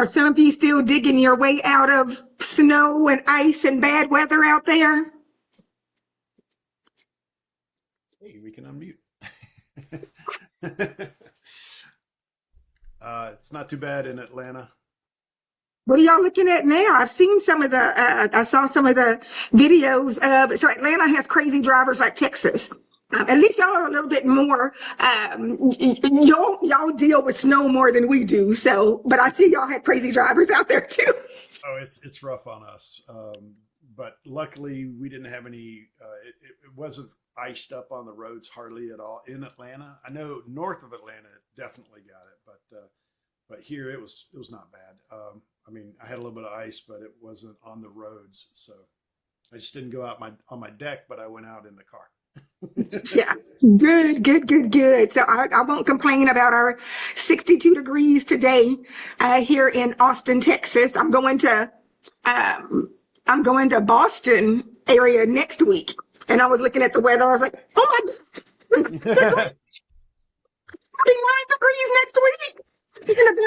Are some of you still digging your way out of snow and ice and bad weather out there? Hey, we can unmute. It's not too bad in Atlanta. What are y'all looking at now? I've seen some of the, I saw some of the videos of, so Atlanta has crazy drivers like Texas. At least y'all are a little bit more, y'all deal with snow more than we do. So, but I see y'all have crazy drivers out there too. Oh, it's rough on us. But luckily we didn't have any, it wasn't iced up on the roads hardly at all in Atlanta. I know north of Atlanta definitely got it, but here it was not bad. I mean, I had a little bit of ice, but it wasn't on the roads. So I just didn't go out on my deck, but I went out in the car. Yeah, good. So I won't complain about our 62 degrees today here in Austin, Texas. I'm going to Boston area next week, and I was looking at the weather. I was like, oh my God, 49 degrees next week. It's gonna be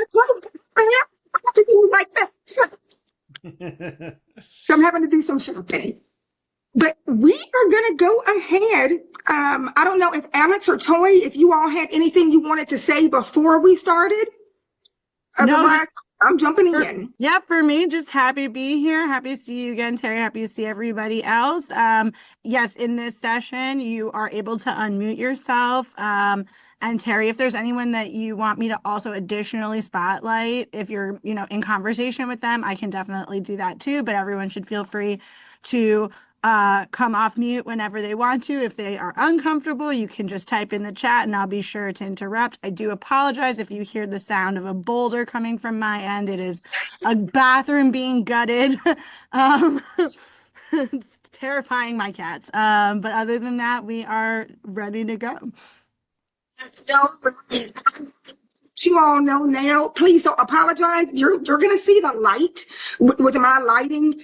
like that. So I'm having to do some shopping. But we are going to go ahead. I don't know if Alex or Toy, if you all had anything you wanted to say before we started. Otherwise, I'm jumping in. Yeah, for me, just happy to be here. Happy to see you again, Terry. Happy to see everybody else. Yes, in this session, you are able to unmute yourself. And Terry, if there's anyone that you want me to also additionally spotlight, if you're, in conversation with them, I can definitely do that too. But everyone should feel free to come off mute whenever they want to. If they are uncomfortable, you can just type in the chat and I'll be sure to interrupt. I do apologize if you hear the sound of a boulder coming from my end. It is a bathroom being gutted. It's terrifying my cats. But other than that, we are ready to go. You all know now, please don't apologize. You're going to see the light with my lighting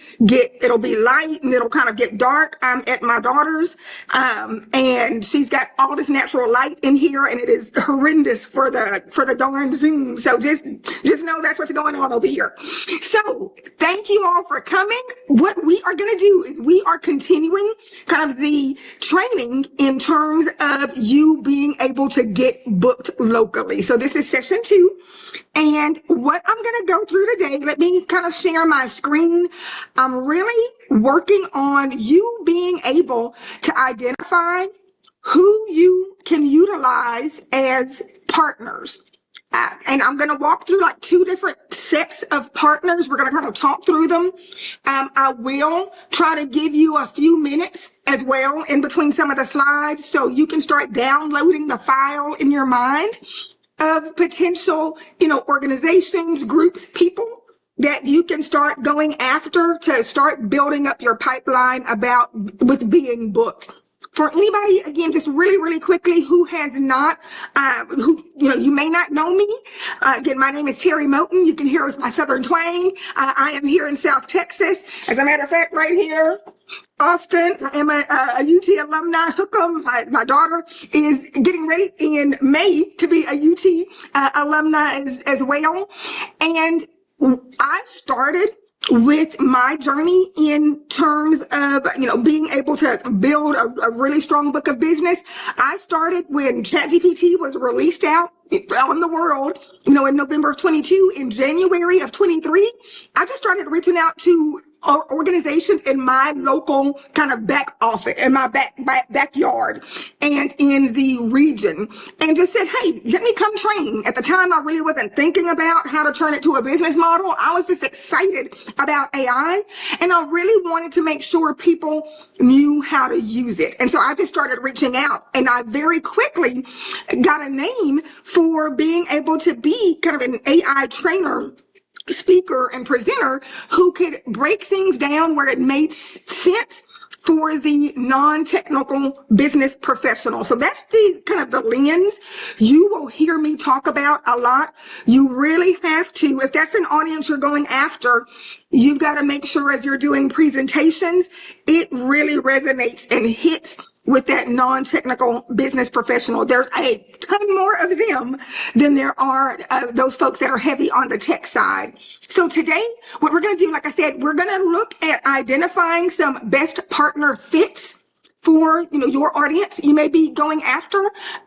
it'll be light and it'll kind of get dark. I'm at my daughter's, and she's got all this natural light in here and it is horrendous for the darn Zoom. So just know that's what's going on over here. So thank you all for coming. What we are going to do is we are continuing kind of the training in terms of you being able to get booked locally. So this is session 2. And what I'm going to go through today, let me kind of share my screen. I'm really working on you being able to identify who you can utilize as partners. And I'm going to walk through like 2 different sets of partners. We're going to kind of talk through them. I will try to give you a few minutes as well in between some of the slides so you can start downloading the file in your mind of potential, organizations, groups, people that you can start going after to start building up your pipeline with being booked. For anybody, again, just really, really quickly, who has not, you may not know me. Again, my name is Terry Moten. You can hear with my Southern twang. I am here in South Texas. As a matter of fact, right here, Austin. I am a UT alumni. Hook'em. My daughter is getting ready in May to be a UT alumni as well. And I started with my journey in terms of, being able to build a really strong book of business. I started when ChatGPT was released out in the world, in November of 22. In January of 23, I just started reaching out to organizations in my local kind of back office, in my backyard and in the region, and just said, hey, let me come train. At the time, I really wasn't thinking about how to turn it to a business model. I was just excited about AI, and I really wanted to make sure people knew how to use it. And so I just started reaching out, and I very quickly got a name for being able to be kind of an AI trainer, speaker, and presenter who could break things down where it made sense for the non-technical business professional. So that's the kind of the lens you will hear me talk about a lot. You really have to, if that's an audience you're going after, you've got to make sure as you're doing presentations, it really resonates and hits with that non-technical business professional. There's a ton more of them than there are those folks that are heavy on the tech side. So today, what we're going to do, like I said, we're going to look at identifying some best partner fits for, your audience you may be going after.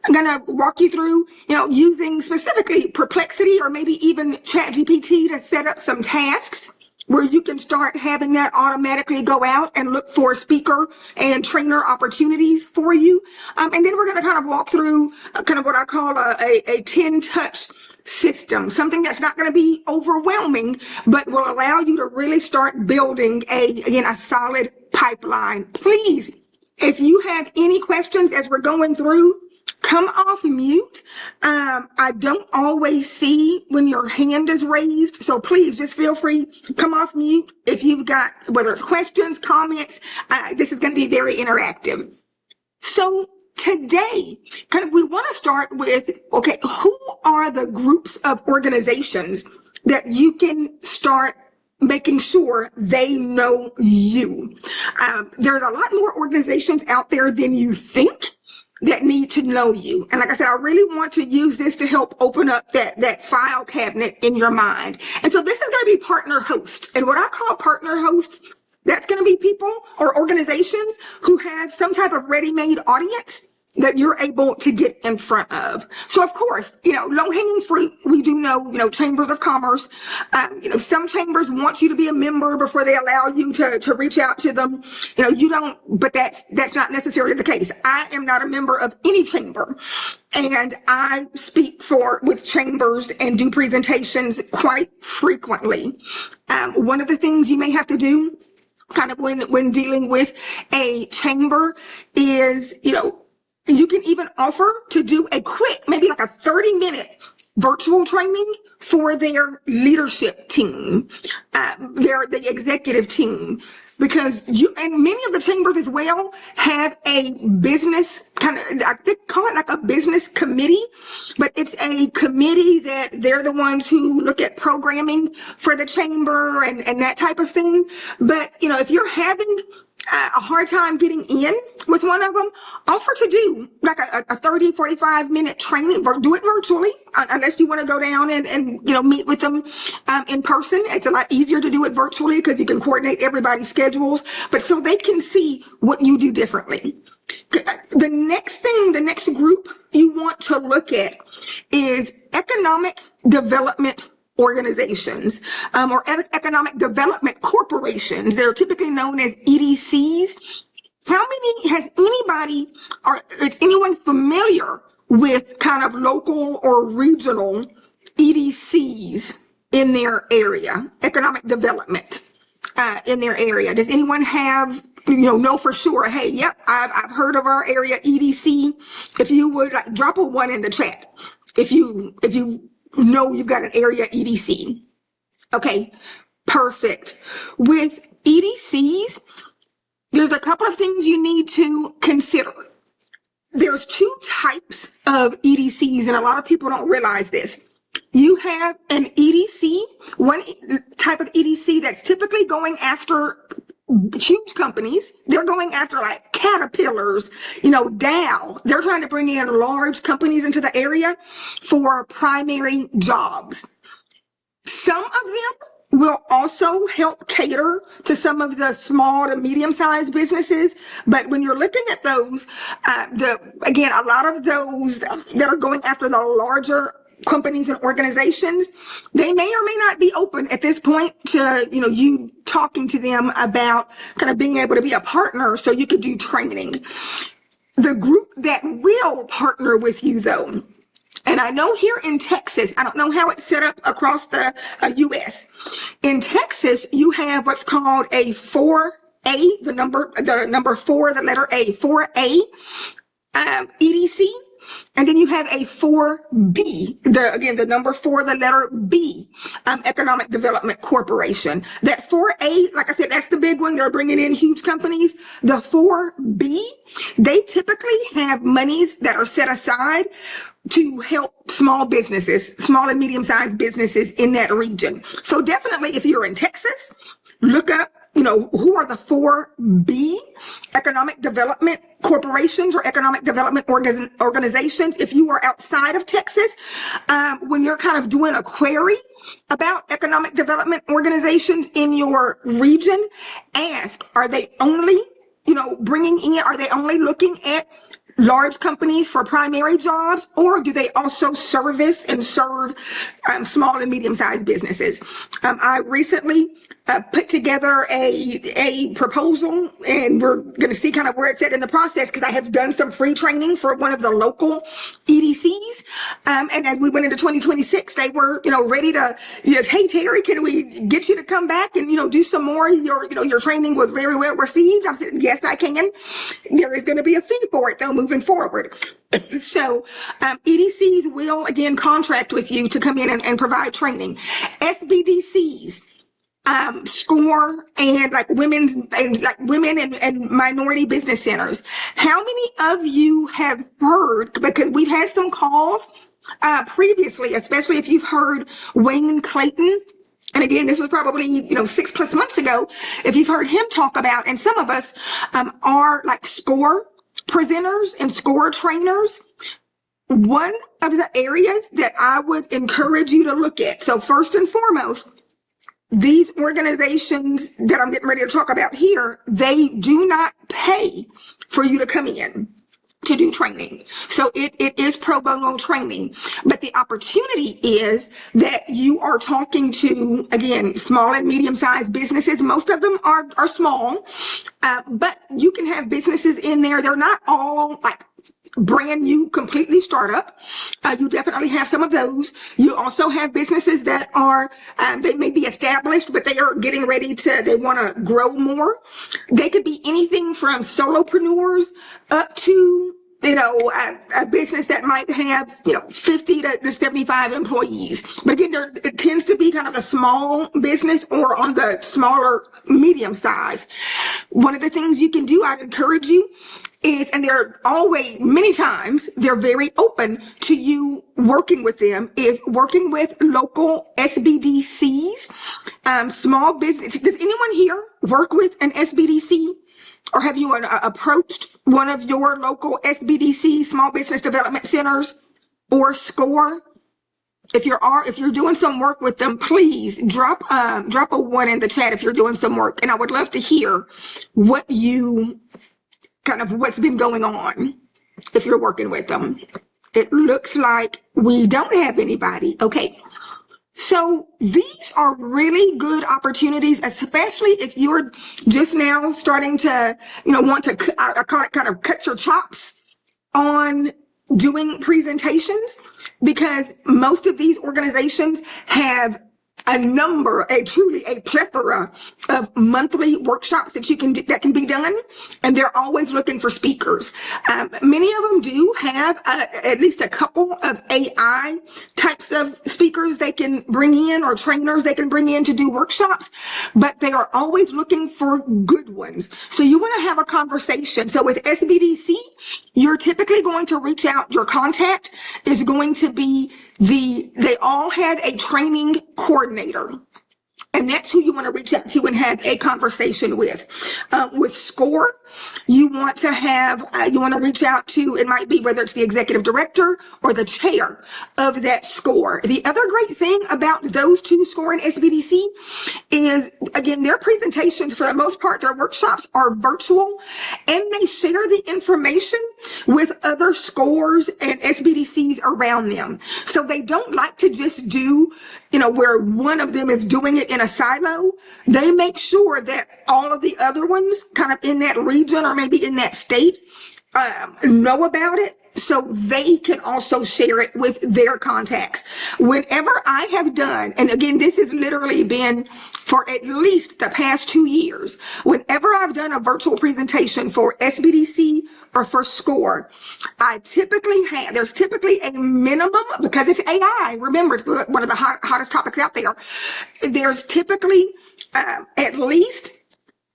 I'm going to walk you through, using specifically Perplexity or maybe even ChatGPT to set up some tasks where you can start having that automatically go out and look for speaker and trainer opportunities for you. And then we're going to kind of walk through kind of what I call a 10-touch system, something that's not going to be overwhelming, but will allow you to really start building a solid pipeline. Please, if you have any questions as we're going through, come off mute. I don't always see when your hand is raised, so please just feel free to come off mute if you've got, whether it's questions, comments. This is going to be very interactive. So today, we want to start with, okay, who are the groups of organizations that you can start making sure they know you? There's a lot more organizations out there than you think that need to know you. And like I said, I really want to use this to help open up that file cabinet in your mind. And so this is going to be partner hosts. And what I call partner hosts, that's going to be people or organizations who have some type of ready-made audience that you're able to get in front of. So of course, low-hanging fruit, we do know, chambers of commerce. Some chambers want you to be a member before they allow you to reach out to them. You don't, but that's not necessarily the case. I am not a member of any chamber, and I speak with chambers and do presentations quite frequently. One of the things you may have to do kind of when dealing with a chamber is, you can even offer to do a quick, maybe like a 30-minute virtual training for their leadership team, the executive team, because and many of the chambers as well have a business I think call it like a business committee, but it's a committee that they're the ones who look at programming for the chamber and that type of thing. But, if you're having a hard time getting in with one of them, offer to do like a 30, 45-minute training, do it virtually, unless you want to go down and meet with them in person. It's a lot easier to do it virtually because you can coordinate everybody's schedules, but so they can see what you do differently. The next group you want to look at is economic development organizations, or economic development corporations. They're typically known as EDCs. Has anybody or is anyone familiar with kind of local or regional EDCs in their area, economic development in their area? Does anyone have, know for sure, hey, yep, I've heard of our area EDC. If you would drop a 1 in the chat, if you you've got an area EDC. Okay, perfect. With EDCs, there's a couple of things you need to consider. There's 2 types of EDCs, and a lot of people don't realize this. You have an EDC, one type of EDC that's typically going after huge companies. They're going after like Caterpillars, Dow. They're trying to bring in large companies into the area for primary jobs. Some of them will also help cater to some of the small to medium-sized businesses. But when you're looking at those, a lot of those that are going after the larger companies and organizations, they may or may not be open at this point to, you talking to them about kind of being able to be a partner so you could do training. The group that will partner with you though, and I know here in Texas, I don't know how it's set up across the U.S. In Texas, you have what's called a 4A, the number 4, the letter A, 4A EDC. And then you have a 4B, the number 4, the letter B, Economic Development Corporation. That 4A, like I said, that's the big one. They're bringing in huge companies. The 4B, they typically have monies that are set aside to help small businesses, small and medium-sized businesses in that region. So definitely, if you're in Texas, look up who are the 4B economic development corporations or economic development organizations. If you are outside of Texas, when you're kind of doing a query about economic development organizations in your region, ask, are they only, are they only looking at large companies for primary jobs, or do they also service and serve small and medium-sized businesses? I recently put together a proposal, and we're going to see kind of where it's at in the process, because I have done some free training for one of the local EDCs, and as we went into 2026, they were ready to, hey Terry, can we get you to come back and do some more? Your training was very well received. I said, yes, I can. There is going to be a fee for it though moving forward. So EDCs will again contract with you to come in and provide training. SBDCs, SCORE, and women and minority business centers. How many of you have heard, because we've had some calls previously, especially if you've heard Wayne Clayton, and again, this was probably 6+ months ago, if you've heard him talk about, and some of us are SCORE presenters and SCORE trainers. One of the areas that I would encourage you to look at, so first and foremost, these organizations that I'm getting ready to talk about here, they do not pay for you to come in to do training. So it is pro bono training, but the opportunity is that you are talking to, again, small and medium-sized businesses. Most of them are small, but you can have businesses in there. They're not all brand new, completely startup. You definitely have some of those. You also have businesses that are, they may be established, but they are getting ready they want to grow more. They could be anything from solopreneurs up to, a business that might have, 50 to 75 employees. But again, it tends to be kind of a small business or on the smaller, medium size. One of the things you can do, I'd encourage you, is, and they're always, many times, they're very open to you working with them, is working with local SBDCs, small business. Does anyone here work with an SBDC? Or have you approached one of your local SBDC, small business development centers, or SCORE? If you're doing some work with them, please drop a 1 in the chat if you're doing some work. And I would love to hear what's been going on if you're working with them. It looks like we don't have anybody. Okay. So these are really good opportunities, especially if you're just now starting to, want to, I call it kind of cut your chops on doing presentations, because most of these organizations have truly a plethora of monthly workshops that can be done, and they're always looking for speakers. Many of them do have at least a couple of AI types of speakers they can bring in, or trainers they can bring in to do workshops, but they are always looking for good ones. So you want to have a conversation. So with SBDC, you're typically going to reach out. Your contact is going to be they all have a training coordinator, and that's who you want to reach out to and have a conversation with. With SCORE, you want to reach out to, it might be whether it's the executive director or the chair of that SCORE. The other great thing about those two, SCORE and SBDC, is, again, their presentations, for the most part, their workshops are virtual, and they share the information with other SCOREs and SBDCs around them. So they don't like to just do, where one of them is doing it in a silo. They make sure that all of the other ones kind of in that region or maybe in that state know about it, so they can also share it with their contacts. Whenever I have done, and again, this has literally been for at least the past 2 years, whenever I've done a virtual presentation for SBDC or for SCORE, there's typically a minimum, because it's AI, remember, it's one of the hottest topics out there. There's typically at least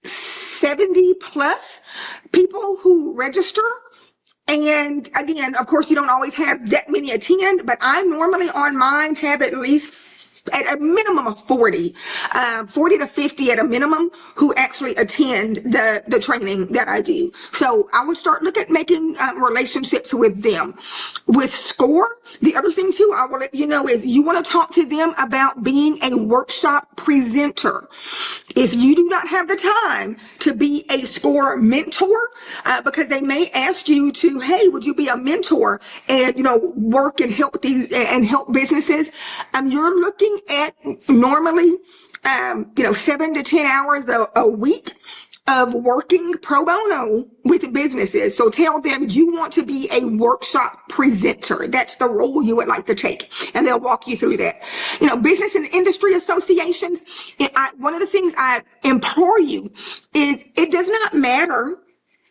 70 plus people who register. And again, of course, you don't always have that many attend, but I normally on mine have at least at a minimum of 40, 40 to 50 at a minimum who actually attend the training that I do. So I would start look at making relationships with them. With SCORE, the other thing too, I will let you know is you want to talk to them about being a workshop presenter. If you do not have the time to be a SCORE mentor, because they may ask you to, hey, would you be a mentor and, work and help help businesses? You're looking at normally, 7 to 10 hours a week of working pro bono with businesses. So tell them you want to be a workshop presenter. That's the role you would like to take, and they'll walk you through that. Business and industry associations, one of the things I implore you is it does not matter.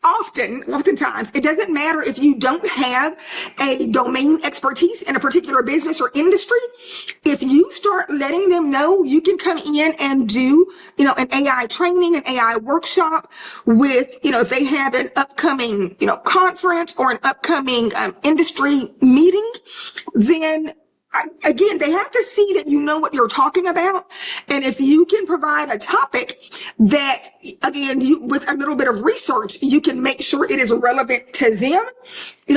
Oftentimes, it doesn't matter if you don't have a domain expertise in a particular business or industry. If you start letting them know you can come in and do, an AI training, an AI workshop with, if they have an upcoming, conference or an upcoming industry meeting, then again, they have to see that you know what you're talking about. And if you can provide a topic that, again, with a little bit of research, you can make sure it is relevant to them,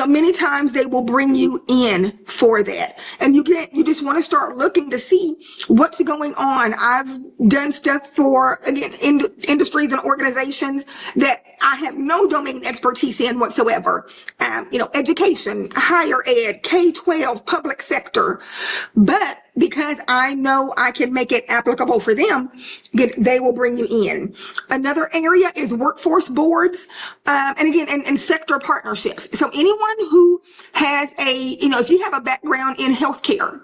many times they will bring you in for that. And you just want to start looking to see what's going on. I've done stuff for, again, industries and organizations that I have no domain expertise in whatsoever. Education, higher ed, K-12, public sector. But because I know I can make it applicable for them, they will bring you in. Another area is workforce boards, and again, and sector partnerships. So anyone who has if you have a background in healthcare,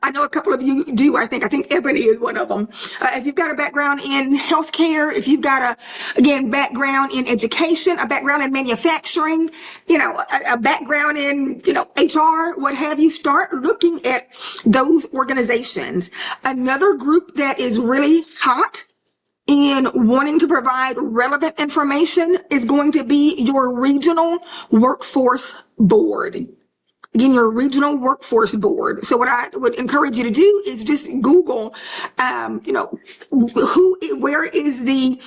I know a couple of you do. I think Ebony is one of them. If you've got a background in healthcare, if you've got background in education, a background in manufacturing, a background in, HR, what have you, start looking at those organizations. Another group that is really hot in wanting to provide relevant information is going to be your regional workforce board. Again, your regional workforce board. So what I would encourage you to do is just Google, where is the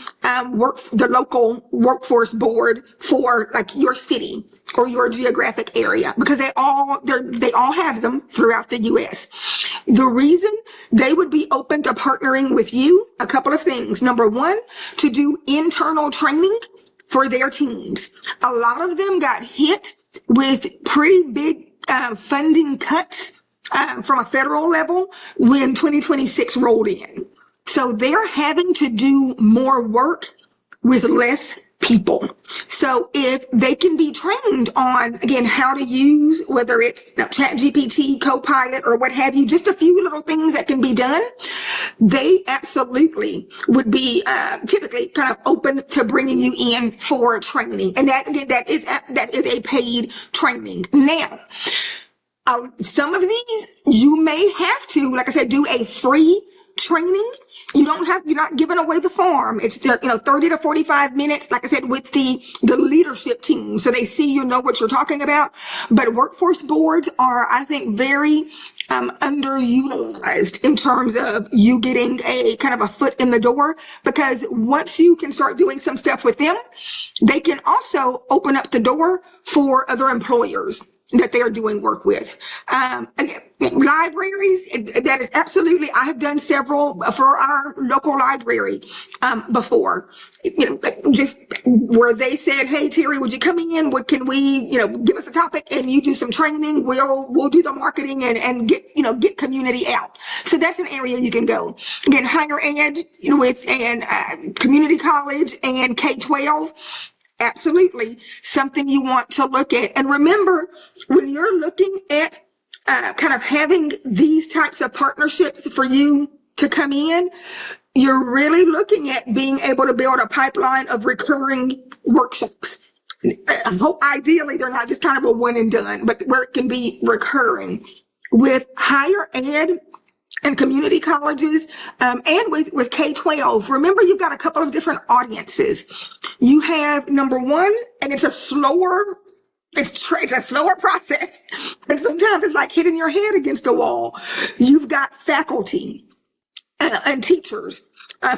local workforce board for like your city or your geographic area, because they all have them throughout the U.S. The reason they would be open to partnering with you, a couple of things. Number one, to do internal training for their teams. A lot of them got hit with pretty big funding cuts from a federal level when 2026 rolled in. So they're having to do more work with less people. So if they can be trained on, again, how to use, whether it's ChatGPT, Copilot, or what have you, just a few little things that can be done, they absolutely would be typically kind of open to bringing you in for training. And that is a paid training. Now, some of these you may have to, like I said, do a free training. You're not giving away the farm. It's 30 to 45 minutes, like I said, with the leadership team. So they see what you're talking about. But workforce boards are, I think, very underutilized in terms of you getting a kind of a foot in the door, because once you can start doing some stuff with them, they can also open up the door for other employers that they are doing work with. Again, libraries, that is absolutely, I have done several for our local library before, just where they said, hey, Terry, would you come in? Can we, give us a topic and you do some training? We'll do the marketing and get community out. So that's an area you can go. Again, higher ed and community college and K-12. Absolutely something you want to look at. And remember, when you're looking at kind of having these types of partnerships for you to come in, you're really looking at being able to build a pipeline of recurring workshops. I hope ideally they're not just kind of a one and done, but where it can be recurring. With higher ed and community colleges, and with K-12, remember you've got a couple of different audiences. You have number one, and it's a slower It's a slower process. And sometimes it's like hitting your head against a wall. You've got faculty and teachers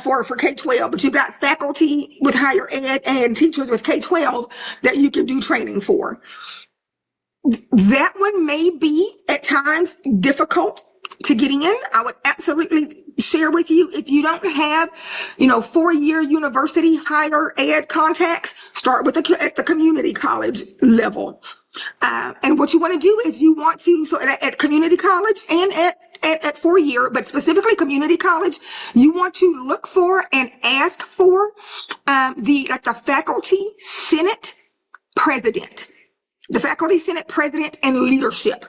for K-12, but you've got faculty with higher ed and teachers with K-12 that you can do training for. That one may be at times difficult to get in. I would absolutely share with you, if you don't have, 4-year university higher ed contacts, start with at the community college level. And what you want to do is so at community college and at 4-year, but specifically community college, you want to look for and ask for the faculty senate president. The faculty senate president and leadership,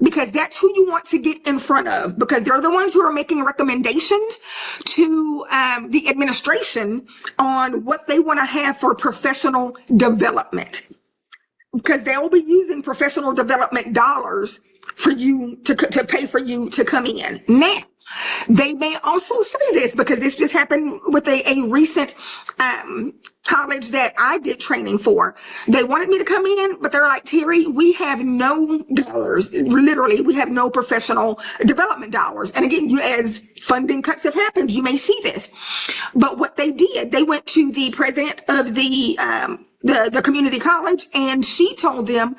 because that's who you want to get in front of, because they're the ones who are making recommendations to the administration on what they want to have for professional development, because they'll be using professional development dollars for you to pay for you to come in. Now, they may also say this, because this just happened with a recent college that I did training for. They wanted me to come in, but they're like, Terry, we have no dollars. Literally, we have no professional development dollars. And again, as funding cuts have happened, you may see this. But what they did, they went to the president of the community college, and she told them,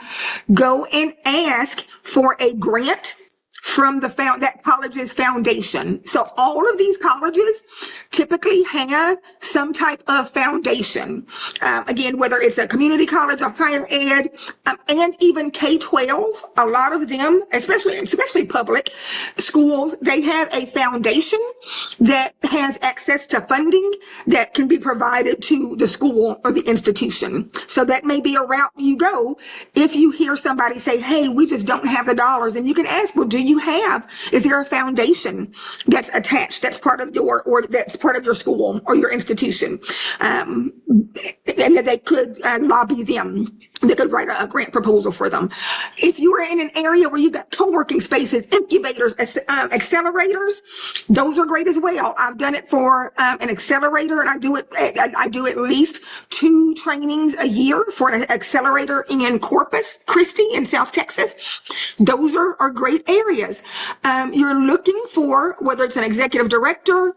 go and ask for a grant from that college's foundation. So all of these colleges typically have some type of foundation. Again, whether it's a community college or higher ed, and even K-12, a lot of them, especially public schools, they have a foundation that has access to funding that can be provided to the school or the institution. So that may be a route you go if you hear somebody say, hey, we just don't have the dollars. And you can ask, well, is there a foundation that's attached, that's part of your school or your institution? And that they could lobby them. They could write a grant proposal for them. If you are in an area where you got co-working spaces, incubators, accelerators, those are great as well. I've done it for an accelerator, and I do at least 2 trainings a year for an accelerator in Corpus Christi in South Texas. Those are great areas. You're looking for, whether it's an executive director,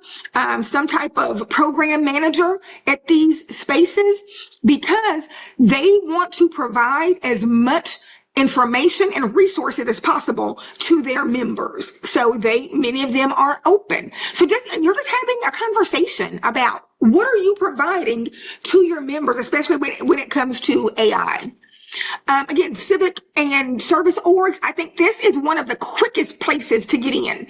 some type of program manager at these spaces, because they want to provide as much information and resources as possible to their members. So many of them are open. So you're just having a conversation about what are you providing to your members, especially when it comes to AI. Again, civic and service orgs, I think this is one of the quickest places to get in.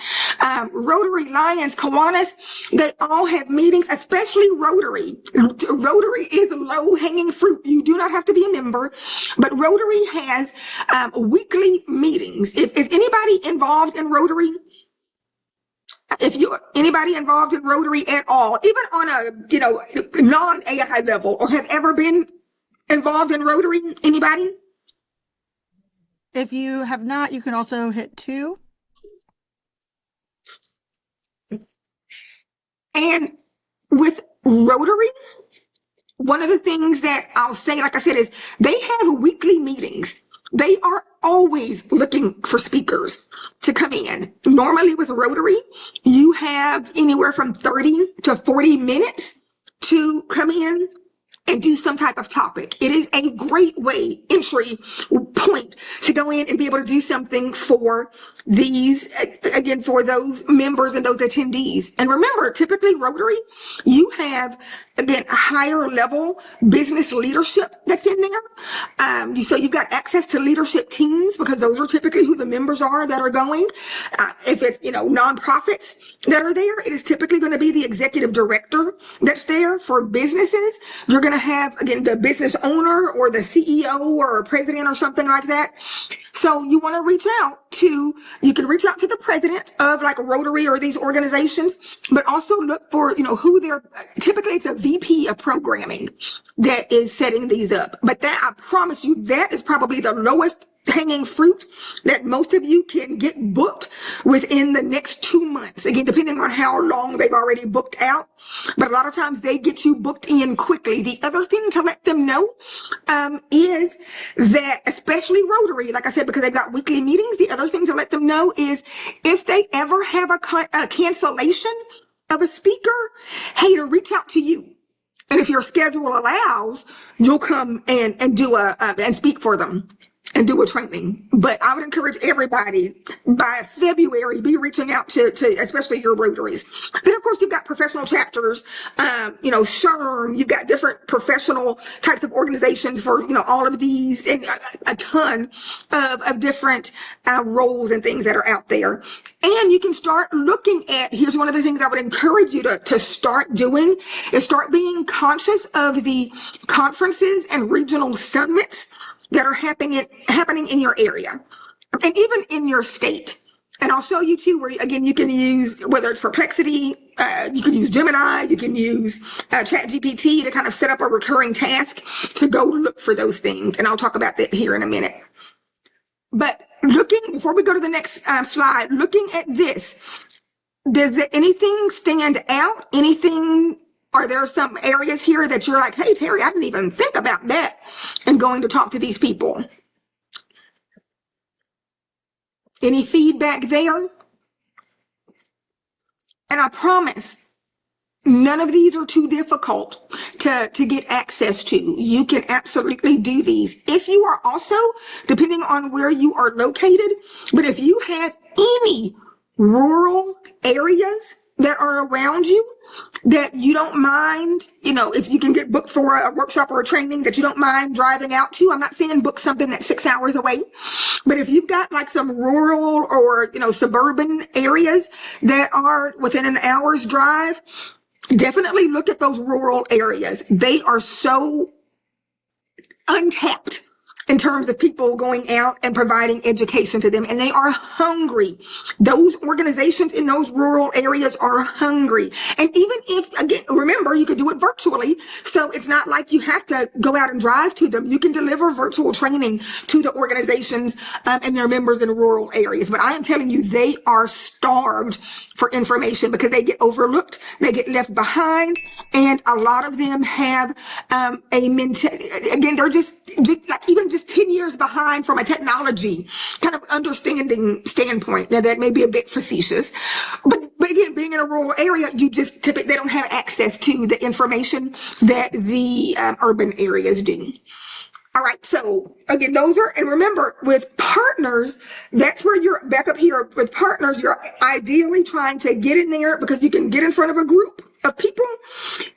Rotary, Lions, Kiwanis, they all have meetings, especially Rotary. Rotary is low-hanging fruit. You do not have to be a member, but Rotary has weekly meetings. Is anybody involved in Rotary? Anybody involved in Rotary at all, even on a non-AI level, or have ever been involved in Rotary? Anybody? If you have not, you can also hit 2. And with Rotary, one of the things that I'll say, like I said, is they have weekly meetings. They are always looking for speakers to come in. Normally with Rotary, you have anywhere from 30 to 40 minutes to come in and do some type of topic. It is a great entry point to go in and be able to do something for for those members and those attendees. And remember, typically Rotary, you have, again, a higher level business leadership that's in there. So you've got access to leadership teams, because those are typically who the members are that are going. If it's, nonprofits that are there, it is typically going to be the executive director that's there. For businesses, you're going to have, again, the business owner or the CEO or a president or something like that. So you want to you can reach out to the president of like a Rotary or these organizations, but also look for, who typically it's a VP of programming that is setting these up. But that, I promise you, that is probably the lowest hanging fruit that most of you can get booked within the next 2 months. Again, depending on how long they've already booked out. But a lot of times they get you booked in quickly. The other thing to let them know is that, especially Rotary, like I said, because they've got weekly meetings, the other thing to let them know is if they ever have a cancellation of a speaker, hey, to reach out to you. And if your schedule allows, you'll come and do and speak for them and do a training. But I would encourage everybody by February, be reaching out to especially your Rotaries. Then of course you've got professional chapters, SHRM, you've got different professional types of organizations for, all of these, and a ton of different roles and things that are out there. And you can start looking at, here's one of the things I would encourage you to start doing, is start being conscious of the conferences and regional summits that are happening in your area and even in your state. And I'll show you too, where again, you can use, whether it's Perplexity, you can use Gemini, you can use ChatGPT to kind of set up a recurring task to go look for those things. And I'll talk about that here in a minute. But before we go to the next slide, looking at this, does anything stand out? Are there some areas here that you're like, hey, Terry, I didn't even think about that, and going to talk to these people? Any feedback there? And I promise, none of these are too difficult to get access to. You can absolutely do these. If you are also, depending on where you are located, but if you have any rural areas that are around you that you don't mind, if you can get booked for a workshop or a training that you don't mind driving out to. I'm not saying book something that's 6 hours away, but if you've got like some rural or, suburban areas that are within an hour's drive, definitely look at those rural areas. They are so untapped in terms of people going out and providing education to them. And they are hungry. Those organizations in those rural areas are hungry. And even if, again, remember, you could do it virtually. So it's not like you have to go out and drive to them. You can deliver virtual training to the organizations and their members in rural areas. But I am telling you, they are starved for information because they get overlooked, they get left behind, and a lot of them have again, they're just like even just 10 years behind from a technology kind of understanding standpoint. Now that may be a bit facetious, but again, being in a rural area, you just typically, they don't have access to the information that the urban areas do. All right. So again, and remember, with partners, that's where you're back up here. With partners, you're ideally trying to get in there because you can get in front of a group of people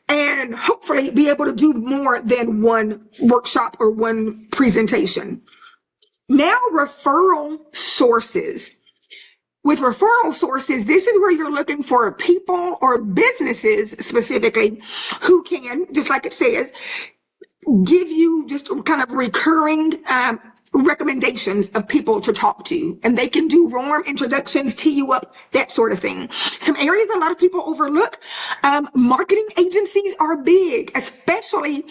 and hopefully be able to do more than one workshop or one presentation. Now, referral sources. With referral sources, this is where you're looking for people or businesses specifically who can, just like it says, give you just kind of recurring recommendations of people to talk to, and they can do warm introductions, tee you up, that sort of thing. Some areas a lot of people overlook, marketing agencies are big, especially,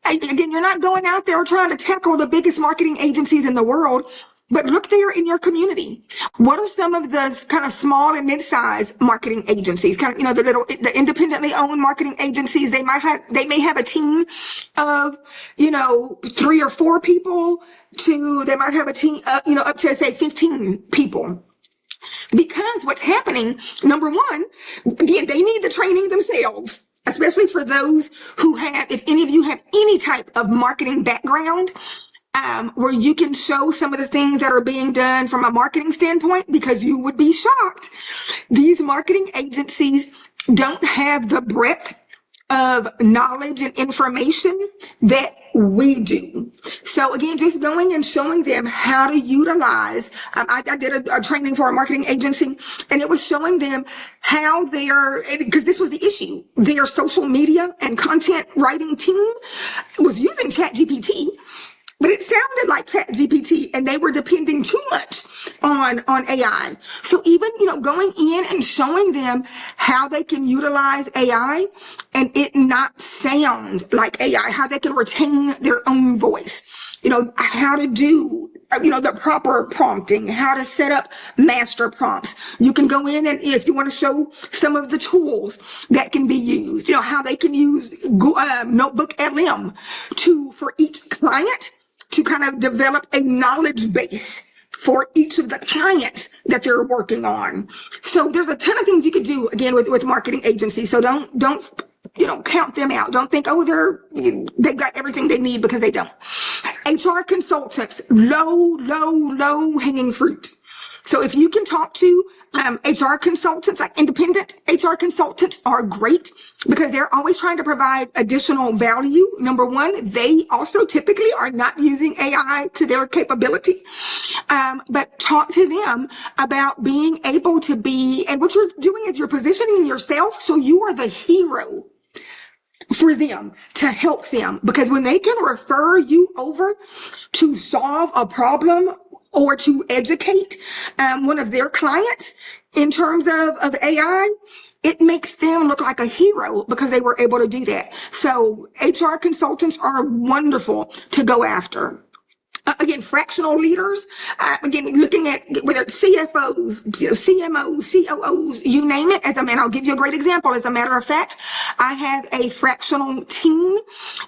again, you're not going out there trying to tackle the biggest marketing agencies in the world, but look there in your community. What are some of the kind of small and mid-sized marketing agencies? Kind of, the independently owned marketing agencies. They may have a team of, 3 or 4 people they might have a team, up to say 15 people. Because what's happening, number one, again, they need the training themselves, especially for those who if any of you have any type of marketing background, where you can show some of the things that are being done from a marketing standpoint, because you would be shocked. These marketing agencies don't have the breadth of knowledge and information that we do. So again, just going and showing them how to utilize. I did a training for a marketing agency, and it was showing them how because this was the issue, their social media and content writing team was using ChatGPT, but it sounded like ChatGPT, and they were depending too much on AI. So even, going in and showing them how they can utilize AI and it not sound like AI, how they can retain their own voice. how to do, the proper prompting, how to set up master prompts. You can go in and if you want to show some of the tools that can be used, how they can use Notebook LM for each client to kind of develop a knowledge base for each of the clients that they're working on. So there's a ton of things you could do again with marketing agencies. So don't count them out. Don't think, they've got everything they need, because they don't. HR consultants, low hanging fruit. So if you can talk to HR consultants, like independent HR consultants are great, because they're always trying to provide additional value. Number one, they also typically are not using AI to their capability. But talk to them about being able to be, and what you're doing is you're positioning yourself so you are the hero for them, to help them, because when they can refer you over to solve a problem or to educate one of their clients in terms of AI, it makes them look like a hero because they were able to do that. So HR consultants are wonderful to go after. Again, fractional leaders, again, looking at whether it's CFOs, CMOs, COOs, you name it. I'll give you a great example. As a matter of fact, I have a fractional team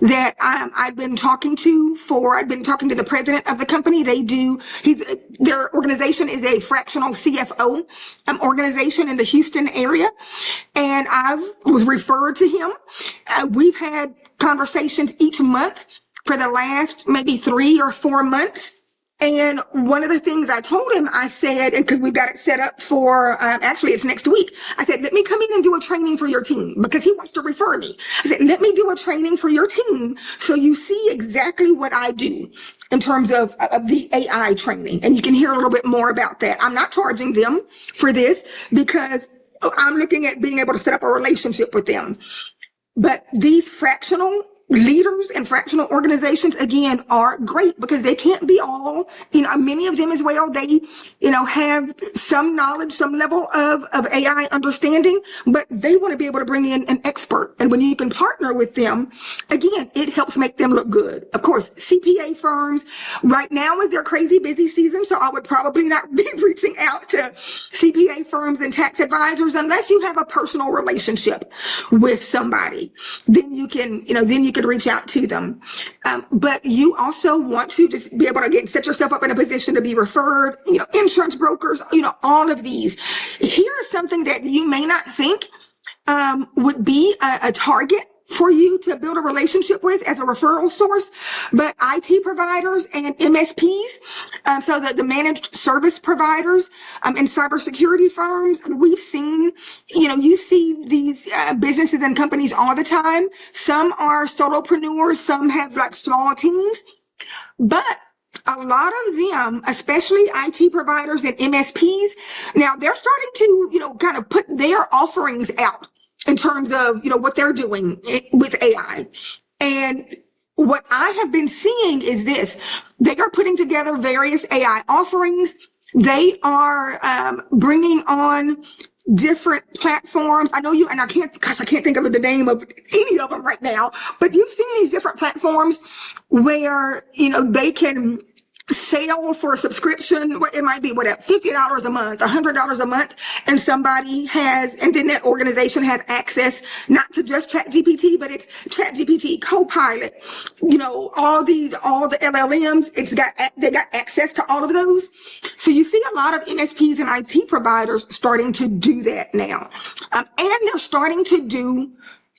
that I've been talking to the president of the company. Their organization is a fractional CFO organization in the Houston area. And I was referred to him. We've had conversations each month for the last maybe 3 or 4 months. And one of the things I told him, I said, and because we've got it set up for, actually it's next week. I said, let me come in and do a training for your team, because he wants to refer me. I said, let me do a training for your team so you see exactly what I do in terms of the AI training. And you can hear a little bit more about that. I'm not charging them for this, because I'm looking at being able to set up a relationship with them. But these fractional leaders and fractional organizations, again, are great, because they can't be all, many of them as well, they, have some knowledge, some level of AI understanding, but they want to be able to bring in an expert. And when you can partner with them, again, it helps make them look good. Of course, CPA firms, right now is their crazy busy season, so I would probably not be reaching out to CPA firms and tax advisors unless you have a personal relationship with somebody. Then you can reach out to them. But you also want to just be able to, again, set yourself up in a position to be referred, insurance brokers, all of these. Here's something that you may not think would be a target for you to build a relationship with as a referral source, but IT providers and MSPs, so that the managed service providers and cybersecurity firms, we've seen, you see these businesses and companies all the time. Some are solopreneurs, some have like small teams, but a lot of them, especially IT providers and MSPs, now they're starting to, kind of put their offerings out in terms of, what they're doing with AI. And what I have been seeing is this: they are putting together various AI offerings. They are bringing on different platforms. I know you, and I can't think of the name of any of them right now, but you've seen these different platforms where, they can sale for a subscription. It might be $50 a month, $100 a month, and and then that organization has access not to just ChatGPT, but it's ChatGPT, Copilot, all the LLMs. They got access to all of those. So you see a lot of MSPs and IT providers starting to do that now, and they're starting to do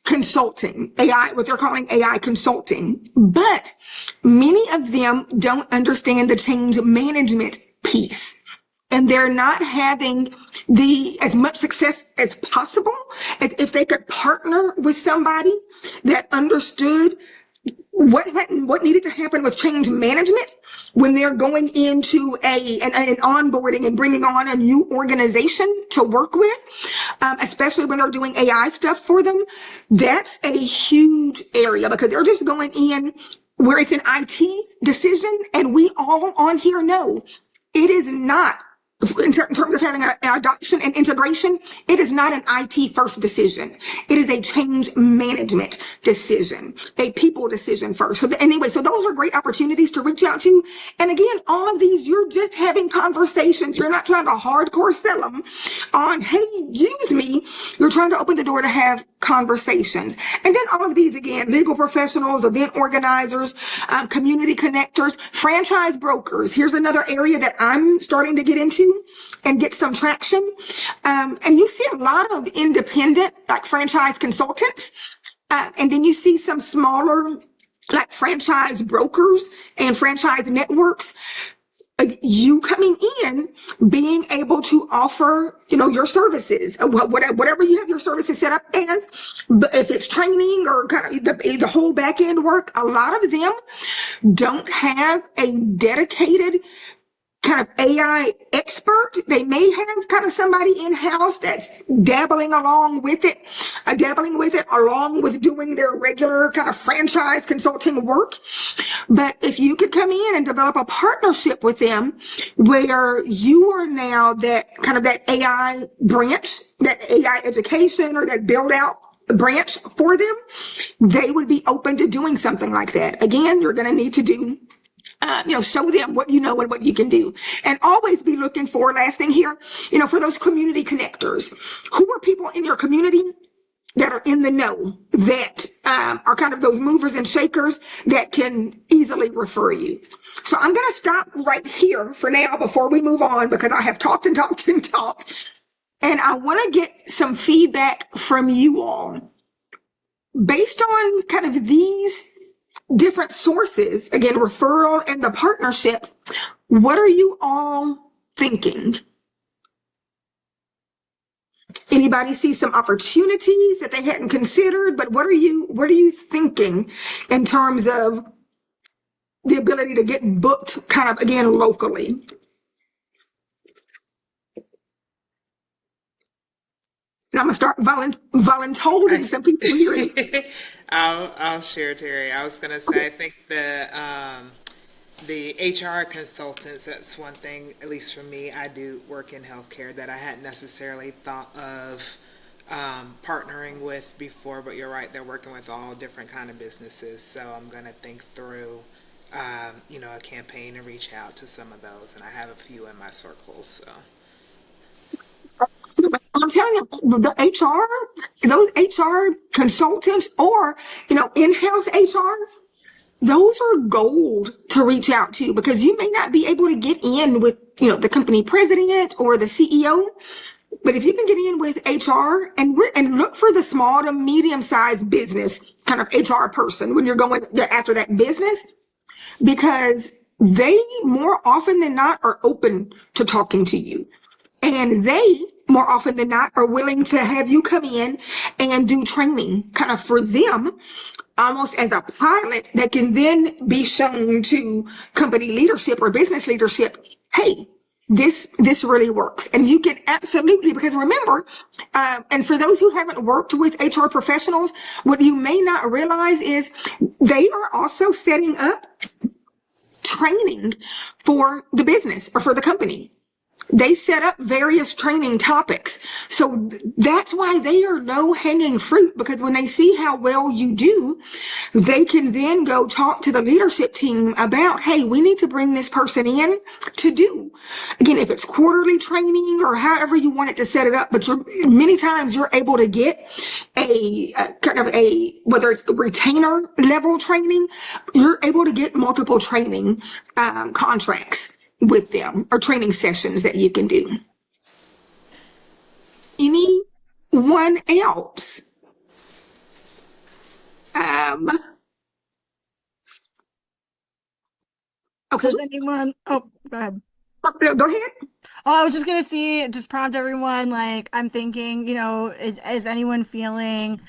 consulting, AI, what they're calling AI consulting. But many of them don't understand the change management piece. And they're not having as much success as possible as if they could partner with somebody that understood what needed to happen with change management when they're going into an onboarding and bringing on a new organization to work with, especially when they're doing AI stuff for them. That's a huge area, because they're just going in where it's an IT decision. And we all on here know it is not in terms of having an adoption and integration, it is not an IT first decision. It is a change management decision, a people decision first. So anyway, so those are great opportunities to reach out to. And again, all of these, you're just having conversations. You're not trying to hardcore sell them on, hey, use me. You're trying to open the door to have conversations. And then all of these, again, legal professionals, event organizers, community connectors, franchise brokers. Here's another area that I'm starting to get into and get some traction. And you see a lot of independent, like franchise consultants. And then you see some smaller, like franchise brokers and franchise networks. You coming in, being able to offer, your services, whatever you have your services set up as, but if it's training or kind of the whole back end work, a lot of them don't have a dedicated kind of AI expert. They may have kind of somebody in-house that's dabbling with it along with doing their regular kind of franchise consulting work. But if you could come in and develop a partnership with them where you are now that kind of that AI branch, that AI education or that build out branch for them, they would be open to doing something like that. Again, you're going to need to do show them what you know and what you can do. And always be looking for, last thing here, for those community connectors. Who are people in your community that are in the know, that are kind of those movers and shakers that can easily refer you? So I'm going to stop right here for now before we move on, because I have talked and talked and talked. And I want to get some feedback from you all. Based on kind of these different sources, again, referral and the partnership, what are you all thinking? Anybody see some opportunities that they hadn't considered? But what are you thinking in terms of the ability to get booked kind of, again, locally? And I'm gonna start voluntolding some people here. I'll share, Terry. I was gonna say I think the HR consultants, that's one thing, at least for me, I do work in healthcare that I hadn't necessarily thought of partnering with before, but you're right, they're working with all different kind of businesses. So I'm gonna think through a campaign and reach out to some of those, and I have a few in my circles. So I'm telling you, the those HR consultants or, in-house HR, those are gold to reach out to, because you may not be able to get in with, the company president or the CEO. But if you can get in with HR and look for the small to medium sized business kind of HR person when you're going after that business, because they more often than not are open to talking to you. And they more often than not are willing to have you come in and do training kind of for them, almost as a pilot that can then be shown to company leadership or business leadership. Hey, this really works. And you can absolutely, because remember, and for those who haven't worked with HR professionals, what you may not realize is they are also setting up training for the business or for the company. They set up various training topics. So that's why they are low hanging fruit, because when they see how well you do, they can then go talk to the leadership team about, hey, we need to bring this person in to do, again, if it's quarterly training or however you want it to set it up. But many times you're able to get a kind of whether it's retainer level training, you're able to get multiple training contracts with them, or training sessions that you can do. Anyone else? Um, okay, Does anyone? Oh, go ahead. go ahead. Oh, I was just gonna just prompt everyone. Like, I'm thinking, is anyone feeling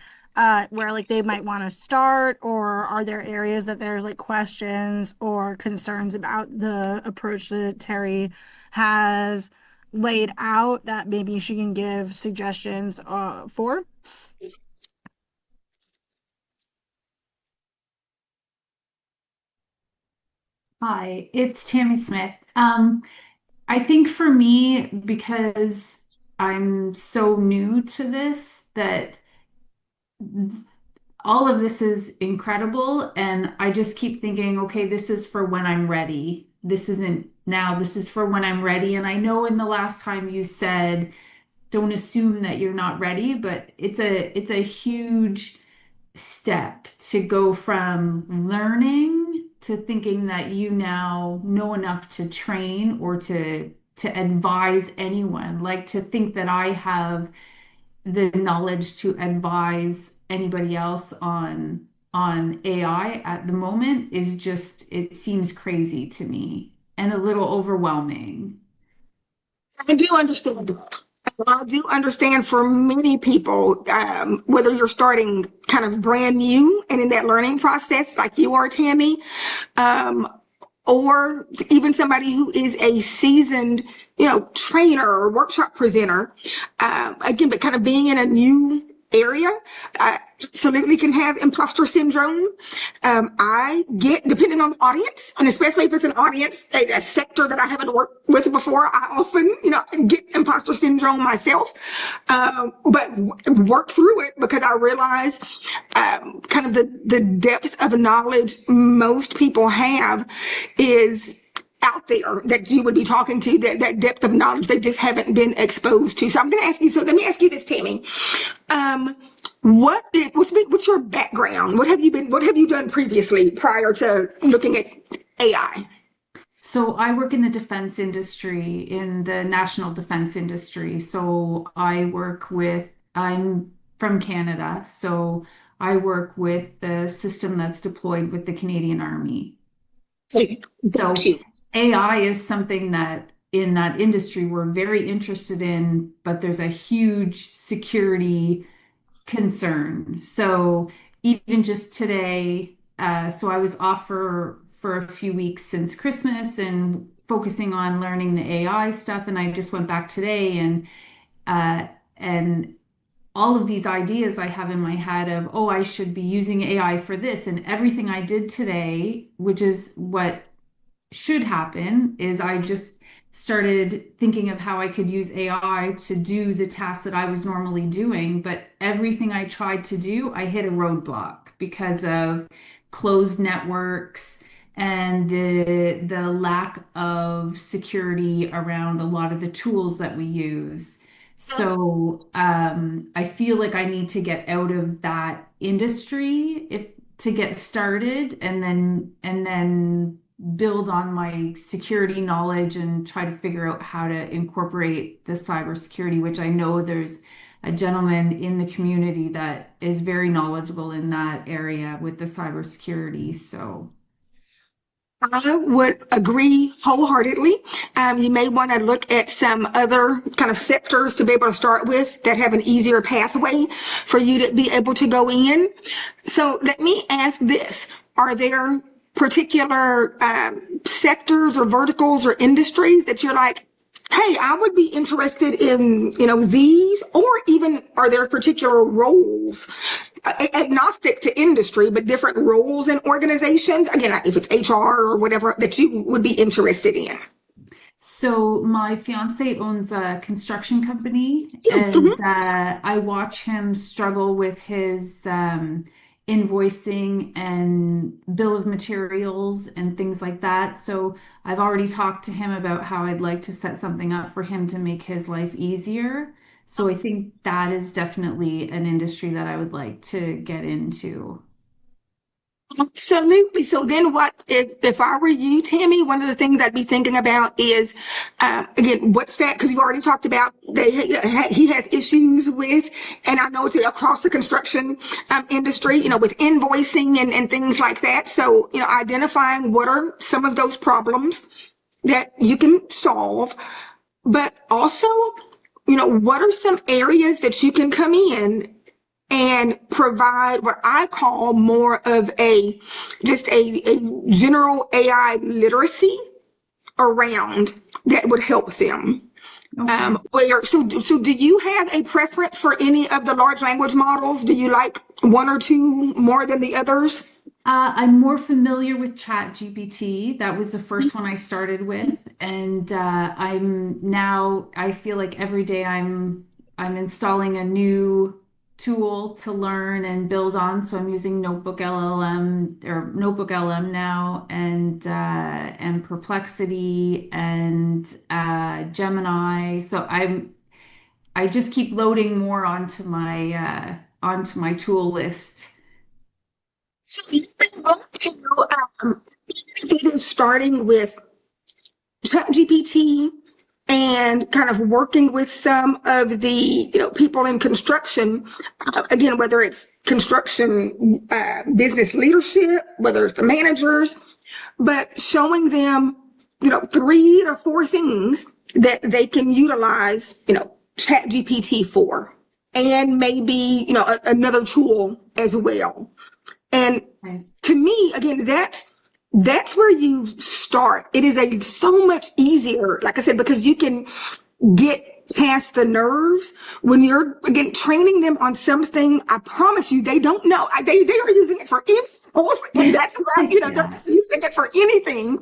where like they might want to start, or are there areas that there's like questions or concerns about the approach that Terry has laid out that maybe she can give suggestions for? Hi, it's Tammy Smith. I think for me, because I'm so new to this, that all of this is incredible. And I just keep thinking, okay, this is for when I'm ready. This isn't now, this is for when I'm ready. And I know in the last time you said, don't assume that you're not ready, but it's a huge step to go from learning to thinking that you now know enough to train or to advise anyone. Like to think that I have the knowledge to advise anybody else on AI at the moment is just, it seems crazy to me and a little overwhelming. I do understand that. I do understand for many people, whether you're starting kind of brand new and in that learning process, like you are, Tammy, um, or even somebody who is a seasoned, trainer or workshop presenter, again, but kind of being in a new area, absolutely can have imposter syndrome. I get, depending on the audience, and especially if it's an audience, a sector that I haven't worked with before, I often, get imposter syndrome myself, but work through it because I realize kind of the depth of knowledge most people have is out there that you would be talking to, that depth of knowledge they just haven't been exposed to. So I'm going to ask you, so let me ask you this, Tammy. Um, what's your background? What have you done previously prior to looking at AI? So I work in the defense industry, in the national defense industry. So I'm from Canada, so I work with the system that's deployed with the Canadian Army. Okay, got So you. AI is something that in that industry we're very interested in, but there's a huge security concern. So even just today, so I was off for a few weeks since Christmas and focusing on learning the AI stuff, and I just went back today and all of these ideas I have in my head of, oh, I should be using AI for this, and everything I did today, which is what should happen is I just started thinking of how I could use AI to do the tasks that I was normally doing. But everything I tried to do, I hit a roadblock because of closed networks and the lack of security around a lot of the tools that we use. So I feel like I need to get out of that industry if to get started and then build on my security knowledge and try to figure out how to incorporate the cybersecurity, which I know there's a gentleman in the community that is very knowledgeable in that area with the cybersecurity. So, I would agree wholeheartedly. You may want to look at some other kind of sectors to be able to start with that have an easier pathway for you to be able to go in. So let me ask this. Are there particular sectors or verticals or industries that you're like, hey, I would be interested in, these, or even are there particular roles, agnostic to industry, but different roles in organizations? Again, if it's HR or whatever that you would be interested in. so my fiance owns a construction company, and Mhm. I watch him struggle with his invoicing and bill of materials and things like that. So I've already talked to him about how I'd like to set something up for him to make his life easier. So I think that is definitely an industry that I would like to get into. Absolutely. So then what, if I were you, Tammy, one of the things I'd be thinking about is, again, what's that? Cause you've already talked about he has issues with, and I know it's across the construction industry, with invoicing and things like that. So, identifying what are some of those problems that you can solve, but also, what are some areas that you can come in and provide what I call more of a general AI literacy around that would help them. Okay. So do you have a preference for any of the large language models? Do you like one or two more than the others? I'm more familiar with ChatGPT. That was the first one I started with, and I feel like every day I'm installing a new tool to learn and build on. So I'm using Notebook LLM or Notebook LM now, and Perplexity and Gemini. So I just keep loading more onto my tool list. So you've been able to, even if it is starting with ChatGPT and kind of working with some of the people in construction, again, whether it's construction business leadership, whether it's the managers, but showing them 3 to 4 things that they can utilize ChatGPT for, and maybe another tool as well. And Right. to me, again, that's where you start. It is so much easier, like I said, because you can get past the nerves when you're again training them on something. I promise you, they don't know. They are using it for impulse, and that's about they're Yeah. using it for anything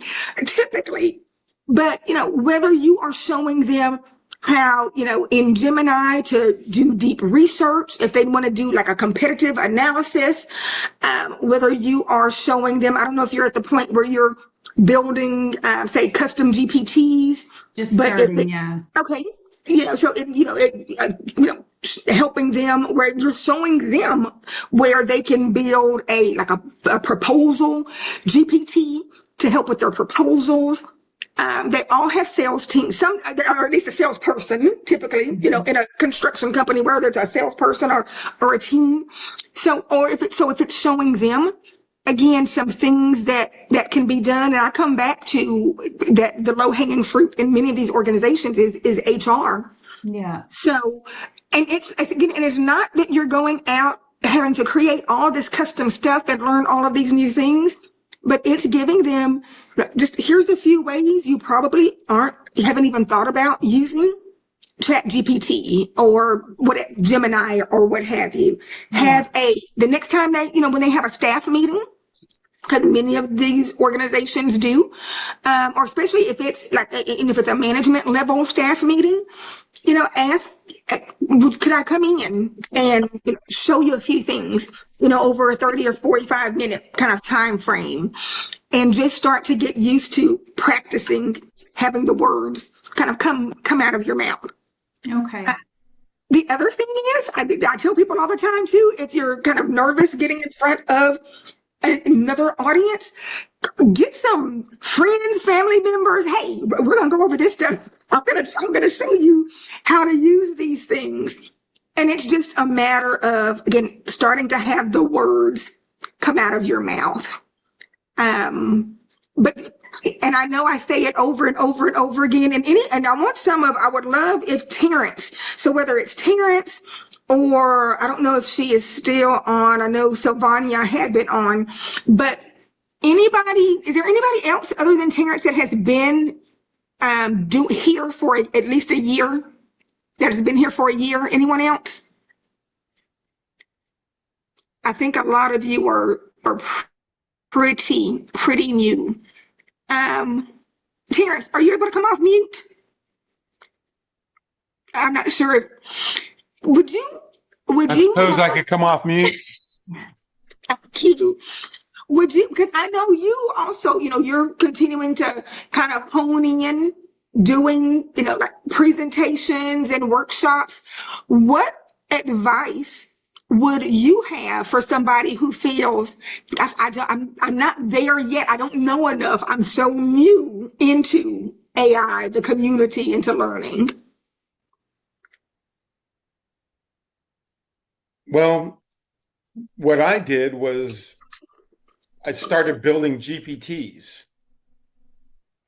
typically. But whether you are showing them how in Gemini to do deep research, if they want to do like a competitive analysis, whether you are showing them, I don't know if you're at the point where you're building, say, custom GPTs, Just but if starting, it, yeah. okay, so helping them where you're showing them where they can build a proposal GPT to help with their proposals. They all have sales teams, or at least a salesperson, typically, in a construction company where there's a salesperson or a team. So, if it's showing them, again, some things that can be done, and I come back to that the low hanging fruit in many of these organizations is HR. Yeah. So, and it's not that you're going out having to create all this custom stuff and learn all of these new things, but it's giving them just here's a few ways you probably haven't even thought about using Chat GPT or what Gemini or what have you. Yeah. The next time when they have a staff meeting, because many of these organizations do, or especially if it's if it's a management level staff meeting, ask, could I come in and show you a few things, over a 30 or 45 minute kind of time frame, and just start to get used to practicing having the words kind of come out of your mouth. Okay. The other thing is, I tell people all the time too, if you're kind of nervous getting in front of another audience, get some friends, family members. Hey, we're gonna go over this stuff. I'm gonna show you how to use these things. And it's just a matter of, again, starting to have the words come out of your mouth. But and I know I say it over and over and over again. And I would love if Terrence. So whether it's Terrence or I don't know if she is still on. I know Sylvania had been on, but is there anybody else other than Terrence that has been here for at least a year? That has been here for a year? Anyone else? I think a lot of you are pretty new. Um, Terrence, are you able to come off mute? I'm not sure if would you would I you suppose I could come off mute. would you, because I know you also, you're continuing to kind of hone in doing, like presentations and workshops. What advice would you have for somebody who feels I'm not there yet. I don't know enough. I'm so new into AI, the community, into learning. Well, what I did was I started building GPTs.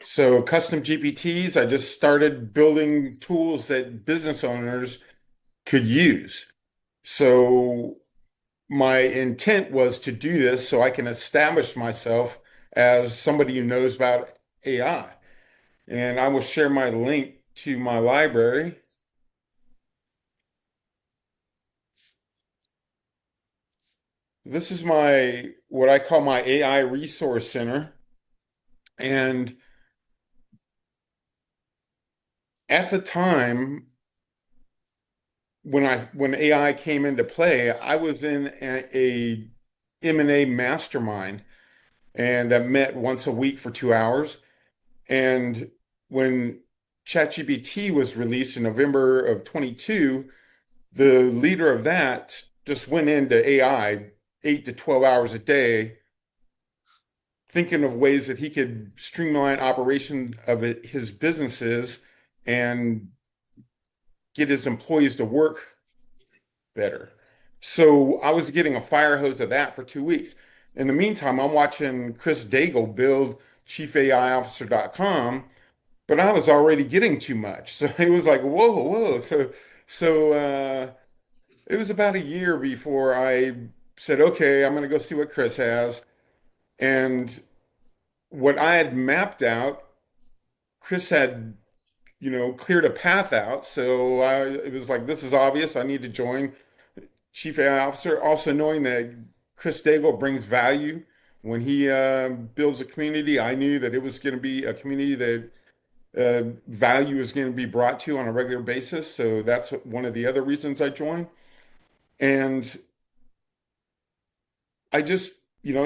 So custom GPTs, I just started building tools that business owners could use. So my intent was to do this so I can establish myself as somebody who knows about AI. And I will share my link to my library. This is my what I call my AI resource center. And at the time when AI came into play, I was in a M&A mastermind and that met once a week for 2 hours. And when ChatGPT was released in November of 22, the leader of that just went into AI 8 to 12 hours a day, thinking of ways that he could streamline operation of his businesses and get his employees to work better. So I was getting a fire hose of that for 2 weeks. In the meantime, I'm watching Chris Daigle build ChiefAIOfficer.com, but I was already getting too much. So it was like, whoa, whoa. So it was about a year before I said, okay, I'm going to go see what Chris has. And what I had mapped out, Chris had, cleared a path out. So it was like, this is obvious. I need to join Chief AI Officer. Also knowing that Chris Daigle brings value when he builds a community, I knew that it was going to be a community that value is going to be brought to on a regular basis. So that's one of the other reasons I joined. And I just,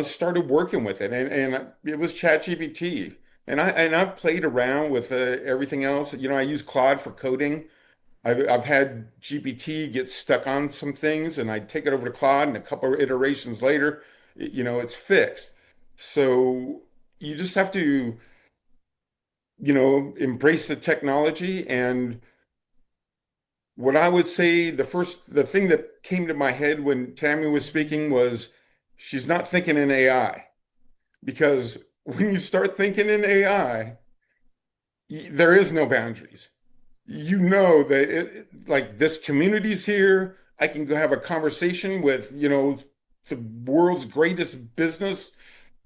started working with it, and it was ChatGPT. And I've played around with everything else. I use Claude for coding. I've had GPT get stuck on some things, and I take it over to Claude, and a couple of iterations later, it's fixed. So you just have to, embrace the technology. And what I would say, the thing that came to my head when Tammy was speaking was she's not thinking in AI. Because when you start thinking in AI, there is no boundaries. You know that like this community's here. I can go have a conversation with, the world's greatest business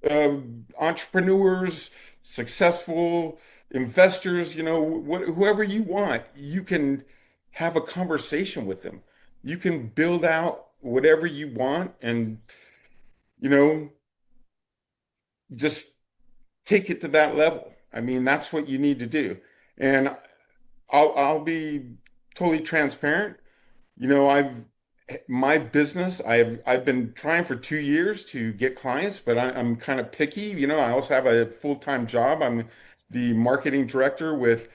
uh, entrepreneurs, successful investors, whoever you want, you can have a conversation with them. You can build out whatever you want and, you know, just take it to that level. I mean, that's what you need to do. And I'll be totally transparent. I've my business, I've been trying for 2 years to get clients, but I'm kind of picky. I also have a full-time job. I'm the marketing director with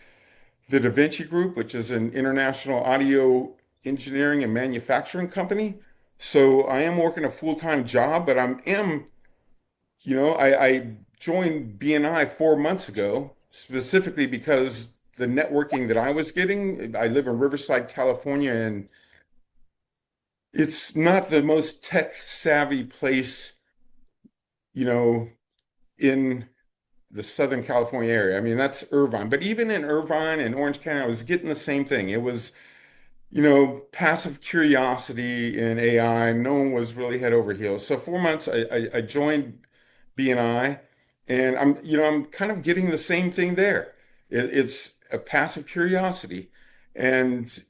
the Da Vinci Group, which is an international audio engineering and manufacturing company. So I am working a full-time job, but I joined BNI 4 months ago, specifically because the networking that I was getting, I live in Riverside, California, and it's not the most tech savvy place, you know, in the Southern California area. I mean, that's Irvine, but even in Irvine and Orange County, I was getting the same thing. It was, passive curiosity in AI. No one was really head over heels. So 4 months, I joined BNI, and I'm kind of getting the same thing there. It's a passive curiosity, and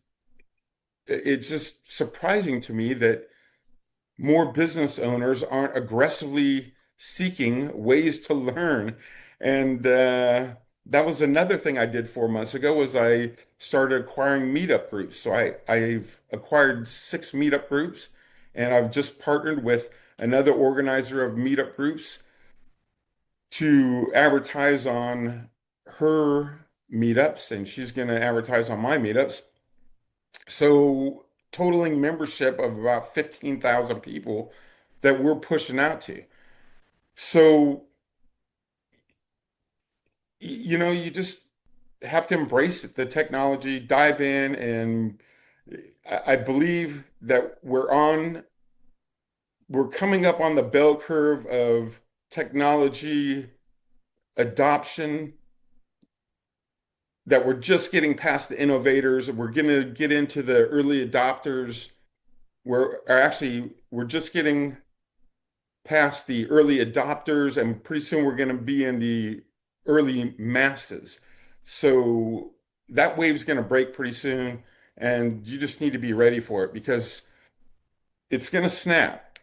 it's just surprising to me that more business owners aren't aggressively seeking ways to learn. And that was another thing I did 4 months ago was I started acquiring meetup groups. So I've acquired 6 meetup groups, and I've just partnered with another organizer of meetup groups to advertise on her meetups, and she's going to advertise on my meetups. So totaling membership of about 15,000 people that we're pushing out to. So, you just have to embrace the technology, dive in, and I believe that we're coming up on the bell curve of technology adoption, that we're just getting past the innovators, and we're going to get into the early adopters. We're just getting past the early adopters, and pretty soon we're going to be in the early masses. So that wave's going to break pretty soon, and you just need to be ready for it because it's going to snap.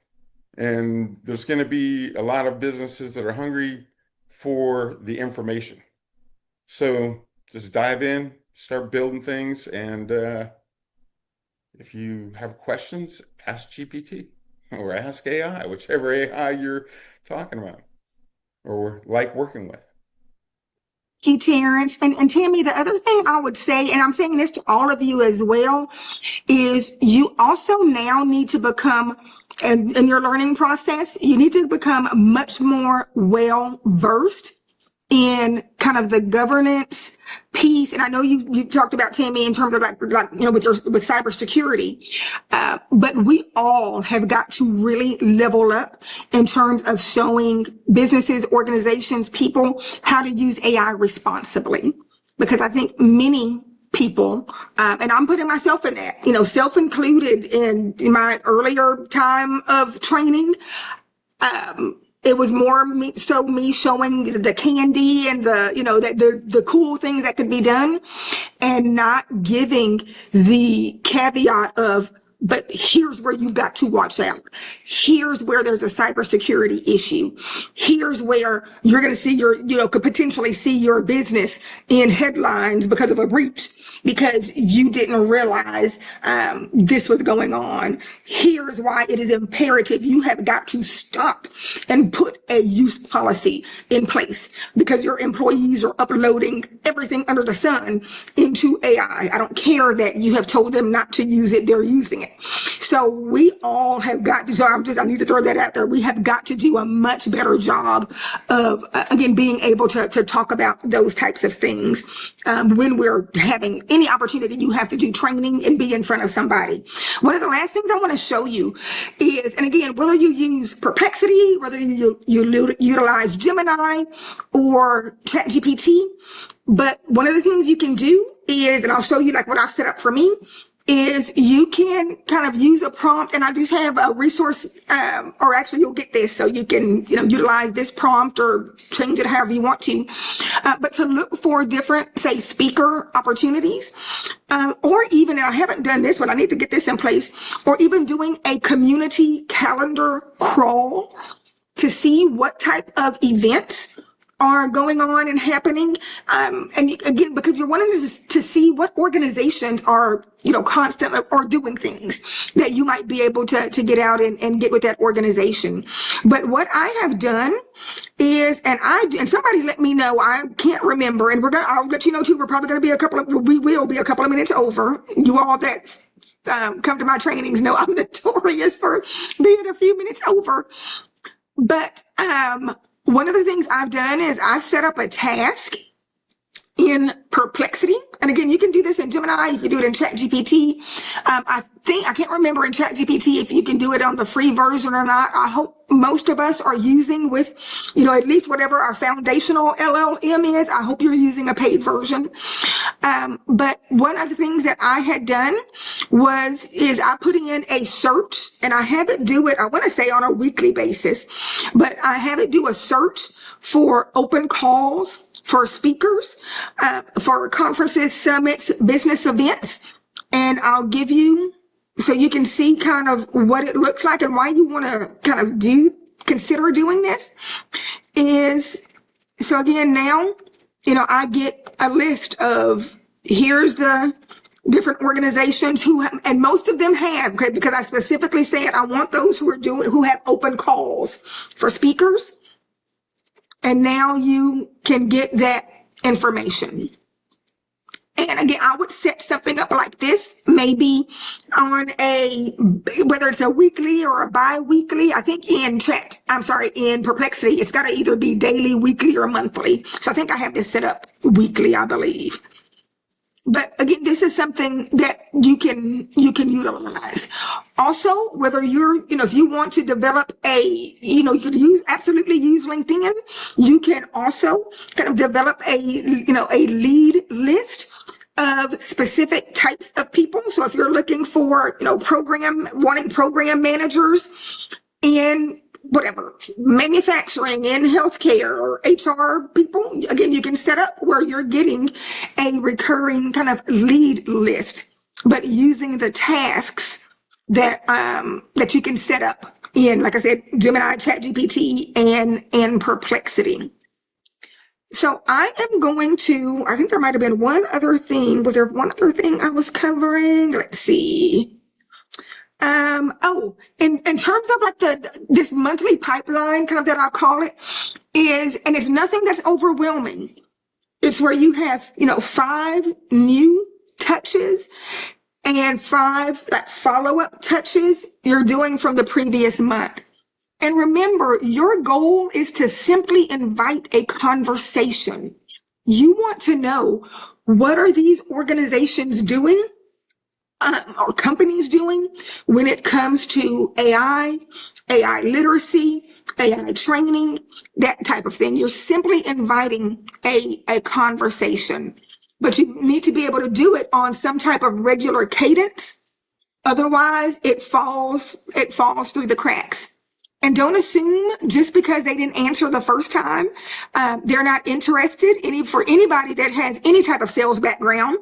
And there's going to be a lot of businesses that are hungry for the information. So just dive in, start building things, and if you have questions, ask GPT or ask AI, whichever AI you're talking about or like working with. You, Terrence. And Tammy, the other thing I would say, and I'm saying this to all of you as well, is you also now need to become, in your learning process, you need to become much more well versed in kind of the governance piece. And I know you talked about, Tammy, in terms of like with cybersecurity, but we all have got to really level up in terms of showing businesses, organizations, people how to use AI responsibly, because I think many people, and I'm putting myself in that, self-included in my earlier time of training. It was more me showing the candy and the cool things that could be done, and not giving the caveat of, but here's where you've got to watch out. Here's where there's a cybersecurity issue. Here's where you're going to see could potentially see your business in headlines because of a breach, because you didn't realize this was going on. Here's why it is imperative. You have got to stop and put a use policy in place, because your employees are uploading everything under the sun into AI. I don't care that you have told them not to use it, they're using it. So we all have got to, I need to throw that out there. We have got to do a much better job of, again, being able to talk about those types of things when we're having any opportunity. You have to do training and be in front of somebody. One of the last things I want to show you is, and again, whether you use Perplexity, whether you utilize Gemini or ChatGPT, but one of the things you can do is, and I'll show you like what I've set up for me, is you can kind of use a prompt, and I just have a resource, or actually you'll get this, so you can, utilize this prompt or change it however you want to, but to look for different, say, speaker opportunities, or even, and I haven't done this one, I need to get this in place, or even doing a community calendar crawl to see what type of events are going on and happening. And again, because you're wanting to see what organizations are, constantly or doing things that you might be able to get out and get with that organization. But what I have done is, and somebody let me know, I can't remember, and I'll let you know too, we will be a couple of minutes over. You all that come to my trainings know I'm notorious for being a few minutes over. But one of the things I've done is I've set up a task in Perplexity. And again, you can do this in Gemini, you can do it in ChatGPT. I can't remember in ChatGPT if you can do it on the free version or not. I hope most of us are using with, at least whatever our foundational LLM is. I hope you're using a paid version. But one of the things that I had done is I put in a search, and I have it do it, I want to say on a weekly basis, but I have it do a search for open calls for speakers, for conferences, summits, business events. And I'll give you, so you can see kind of what it looks like and why you want to kind of consider doing this is, so again, now, I get a list of, here's the different organizations and most of them have, okay, because I specifically said I want those who have open calls for speakers. And now you can get that information. And again, I would set something up like this, maybe on whether it's a weekly or a bi-weekly. I think in Perplexity, it's got to either be daily, weekly, or monthly. So I think I have this set up weekly, I believe. But again, this is something that you can utilize. Also, whether you're, if you want to develop you could absolutely use LinkedIn. You can also kind of develop a lead list of specific types of people. So if you're looking for, wanting program managers in whatever, manufacturing, in healthcare, or HR people, again, you can set up where you're getting a recurring kind of lead list, but using the tasks that you can set up in, like I said, Gemini, ChatGPT, and Perplexity. So I am going to, I think there might have been one other thing. Was there one other thing I was covering? Let's see. In terms of like this monthly pipeline, kind of that I'll call it, is, and it's nothing that's overwhelming. It's where you have, 5 new touches and 5 like follow-up touches you're doing from the previous month. And remember, your goal is to simply invite a conversation. You want to know, what are these organizations doing? Or companies doing when it comes to AI literacy, AI training, that type of thing. You're simply inviting a conversation, but you need to be able to do it on some type of regular cadence. Otherwise, it falls through the cracks. And don't assume just because they didn't answer the first time, they're not interested. For anybody that has any type of sales background,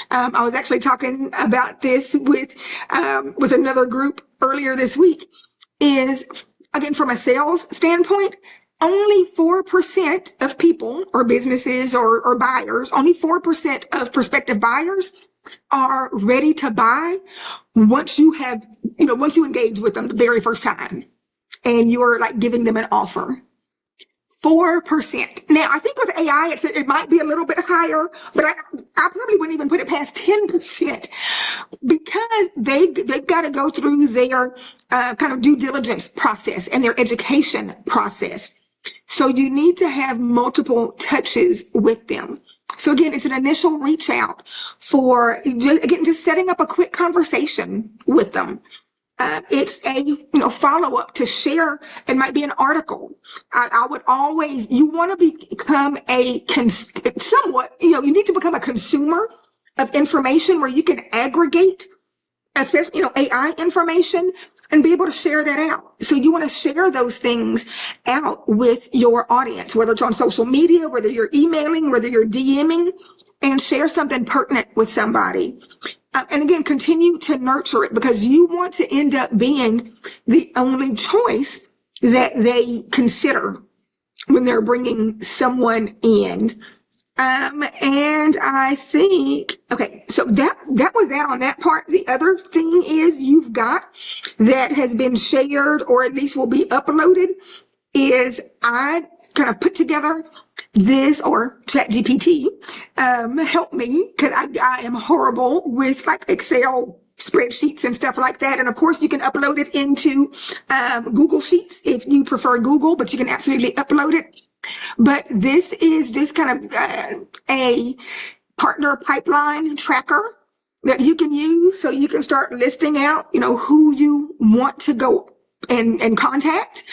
I was actually talking about this with another group earlier this week. Is, again, from a sales standpoint, only 4% of people or businesses or buyers, only 4% of prospective buyers are ready to buy once you engage with them the very first time. And you're like giving them an offer. 4%. Now, I think with AI, it might be a little bit higher, but I probably wouldn't even put it past 10% because they've got to go through their kind of due diligence process and their education process. So you need to have multiple touches with them. So again, it's an initial reach out for, just setting up a quick conversation with them. It's a, follow-up to share. It might be an article. I would always, you want to become you need to become a consumer of information where you can aggregate, especially, AI information, and be able to share that out. So you want to share those things out with your audience, whether it's on social media, whether you're emailing, whether you're DMing, and share something pertinent with somebody. And again, continue to nurture it because you want to end up being the only choice that they consider when they're bringing someone in. And I think, okay, so that was that on that part. The other thing is you've got that has been shared or at least will be uploaded is I kind of put together this, or ChatGPT, help me, because I am horrible with like Excel spreadsheets and stuff like that. And of course, you can upload it into Google Sheets if you prefer Google, but you can absolutely upload it. But this is just kind of a partner pipeline tracker that you can use so you can start listing out, who you want to go and contact,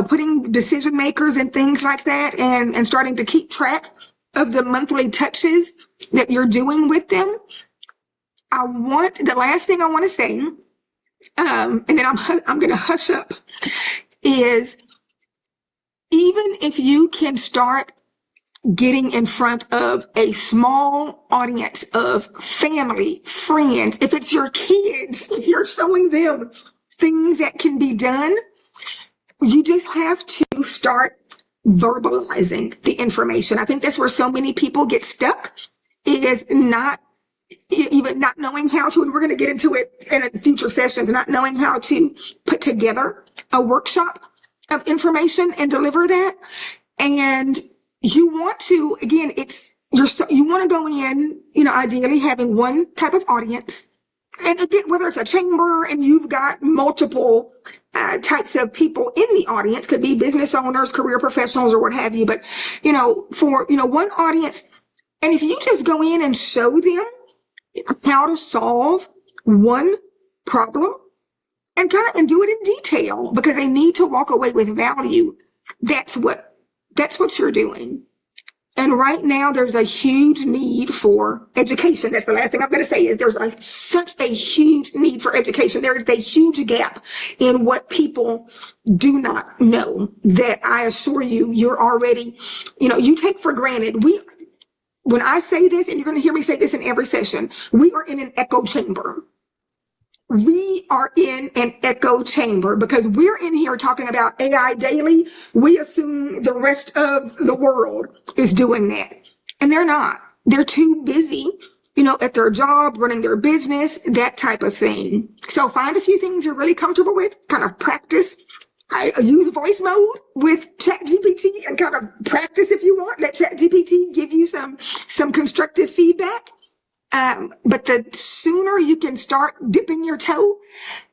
putting decision makers and things like that and starting to keep track of the monthly touches that you're doing with them. The last thing I want to say, and then I'm going to hush up, is even if you can start getting in front of a small audience of family, friends, if it's your kids, if you're showing them things that can be done, you just have to start verbalizing the information. I think that's where so many people get stuck, is not knowing how to, and we're going to get into it in future sessions, not knowing how to put together a workshop of information and deliver that. And you want to, again, you want to go in, ideally having one type of audience. And again, whether it's a chamber and you've got multiple types of people in the audience, could be business owners, career professionals, or what have you. But, for, one audience, and if you just go in and show them how to solve one problem and do it in detail because they need to walk away with value, that's what you're doing. And right now, there's a huge need for education. That's the last thing I'm going to say is there's such a huge need for education. There is a huge gap in what people do not know that I assure you, you're already, you take for granted. When I say this, and you're going to hear me say this in every session, we are in an echo chamber. we are in an echo chamber because we're in here talking about AI daily. We assume the rest of the world is doing that, and they're not. They're too busy, at their job, running their business, that type of thing. So find a few things you're really comfortable with, kind of practice. I use voice mode with ChatGPT and kind of practice if you want. Let ChatGPT give you some constructive feedback. But the sooner you can start dipping your toe,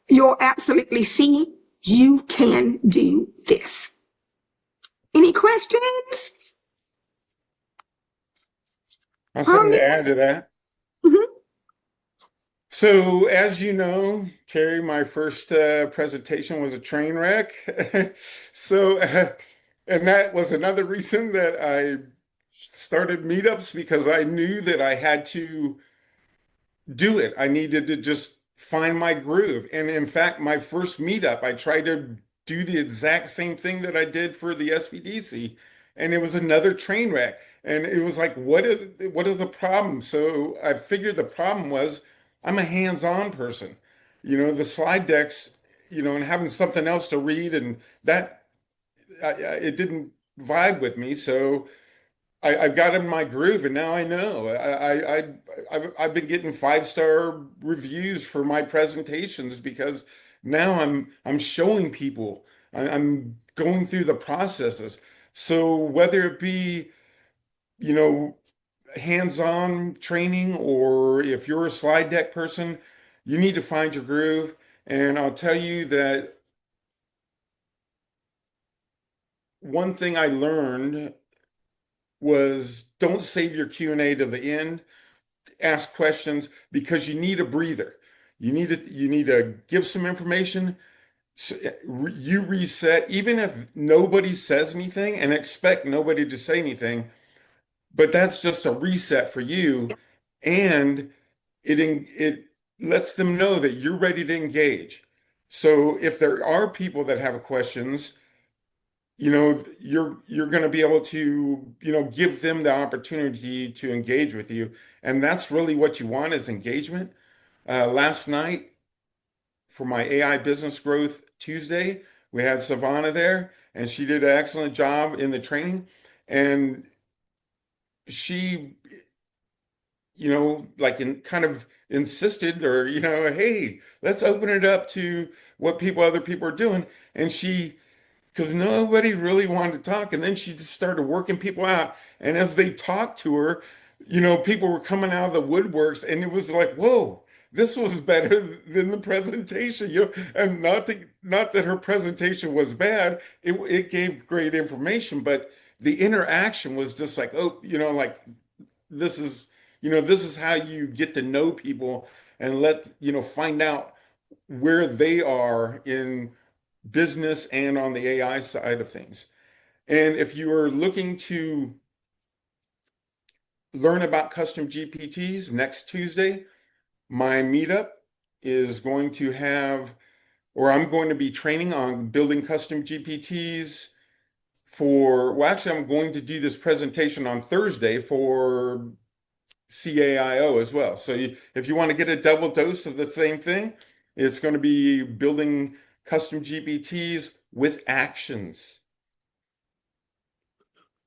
you'll absolutely see you can do this. Any questions? I have something to add to that. Mm-hmm. So, as you know, Terry, my first presentation was a train wreck. So, and that was another reason that I started meetups because I knew that I had to do it. I needed to just find my groove. And in fact, my first meetup, I tried to do the exact same thing that I did for the SBDC, and it was another train wreck. And it was like, what is the problem? So I figured the problem was I'm a hands-on person. The slide decks, and having something else to read, and that it didn't vibe with me. So I've got in my groove, and now I know. I've been getting 5-star reviews for my presentations because now I'm showing people. I'm going through the processes. So whether it be, you know, hands-on training or if you're a slide deck person, you need to find your groove. And I'll tell you that one thing I learned was don't save your Q&A to the end. Ask questions because you need a breather. You need to give some information. You reset, even if nobody says anything, and expect nobody to say anything, but that's just a reset for you, and it lets them know that you're ready to engage. So if there are people that have questions, you're going to be able to give them the opportunity to engage with you, and that's really what you want is engagement. Last night for my AI Business Growth Tuesday, we had Savannah there, and she did an excellent job in the training, and she like kind of insisted, or hey, let's open it up to what other people are doing. And she because nobody really wanted to talk. And then she just started working people out. And as they talked to her, people were coming out of the woodworks, and it was like, whoa, this was better than the presentation. And not that her presentation was bad. It gave great information, but the interaction was just like, oh, like this is, this is how you get to know people and find out where they are in business and on the AI side of things. And if you are looking to learn about custom GPTs, next Tuesday, my meetup is going to have, or I'm going to be training on building custom GPTs well, actually, I'm going to do this presentation on Thursday for CAIO as well. So if you want to get a double dose of the same thing, it's going to be building custom GPTs with actions.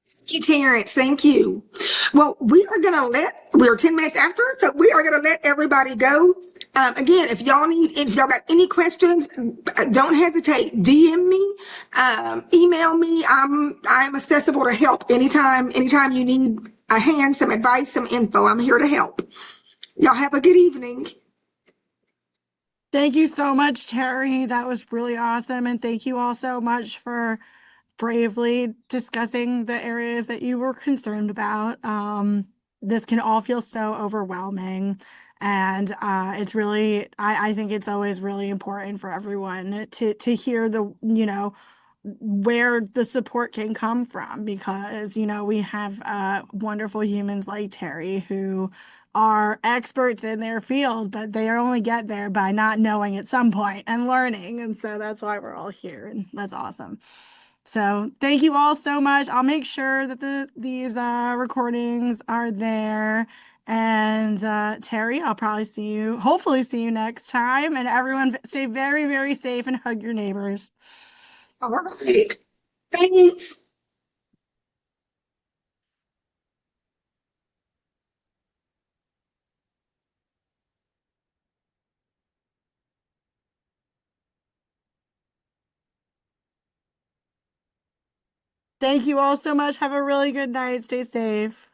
Thank you, Terrence. Thank you. Well, we're 10 minutes after, so we are going to let everybody go. Again, if y'all got any questions, don't hesitate. DM me, email me. I'm accessible to help anytime you need a hand, some advice, some info. I'm here to help. Y'all have a good evening. Thank you so much, Terry. That was really awesome. And thank you all so much for bravely discussing the areas that you were concerned about. This can all feel so overwhelming. And it's really, I think it's always really important for everyone to hear where the support can come from, because, we have wonderful humans like Terry who are experts in their field, but they only get there by not knowing at some point and learning. And so that's why we're all here. And that's awesome. So thank you all so much. I'll make sure that these recordings are there. And Terry, I'll probably hopefully see you next time. And everyone stay very, very safe and hug your neighbors. All right. Thanks. Thank you all so much. Have a really good night. Stay safe.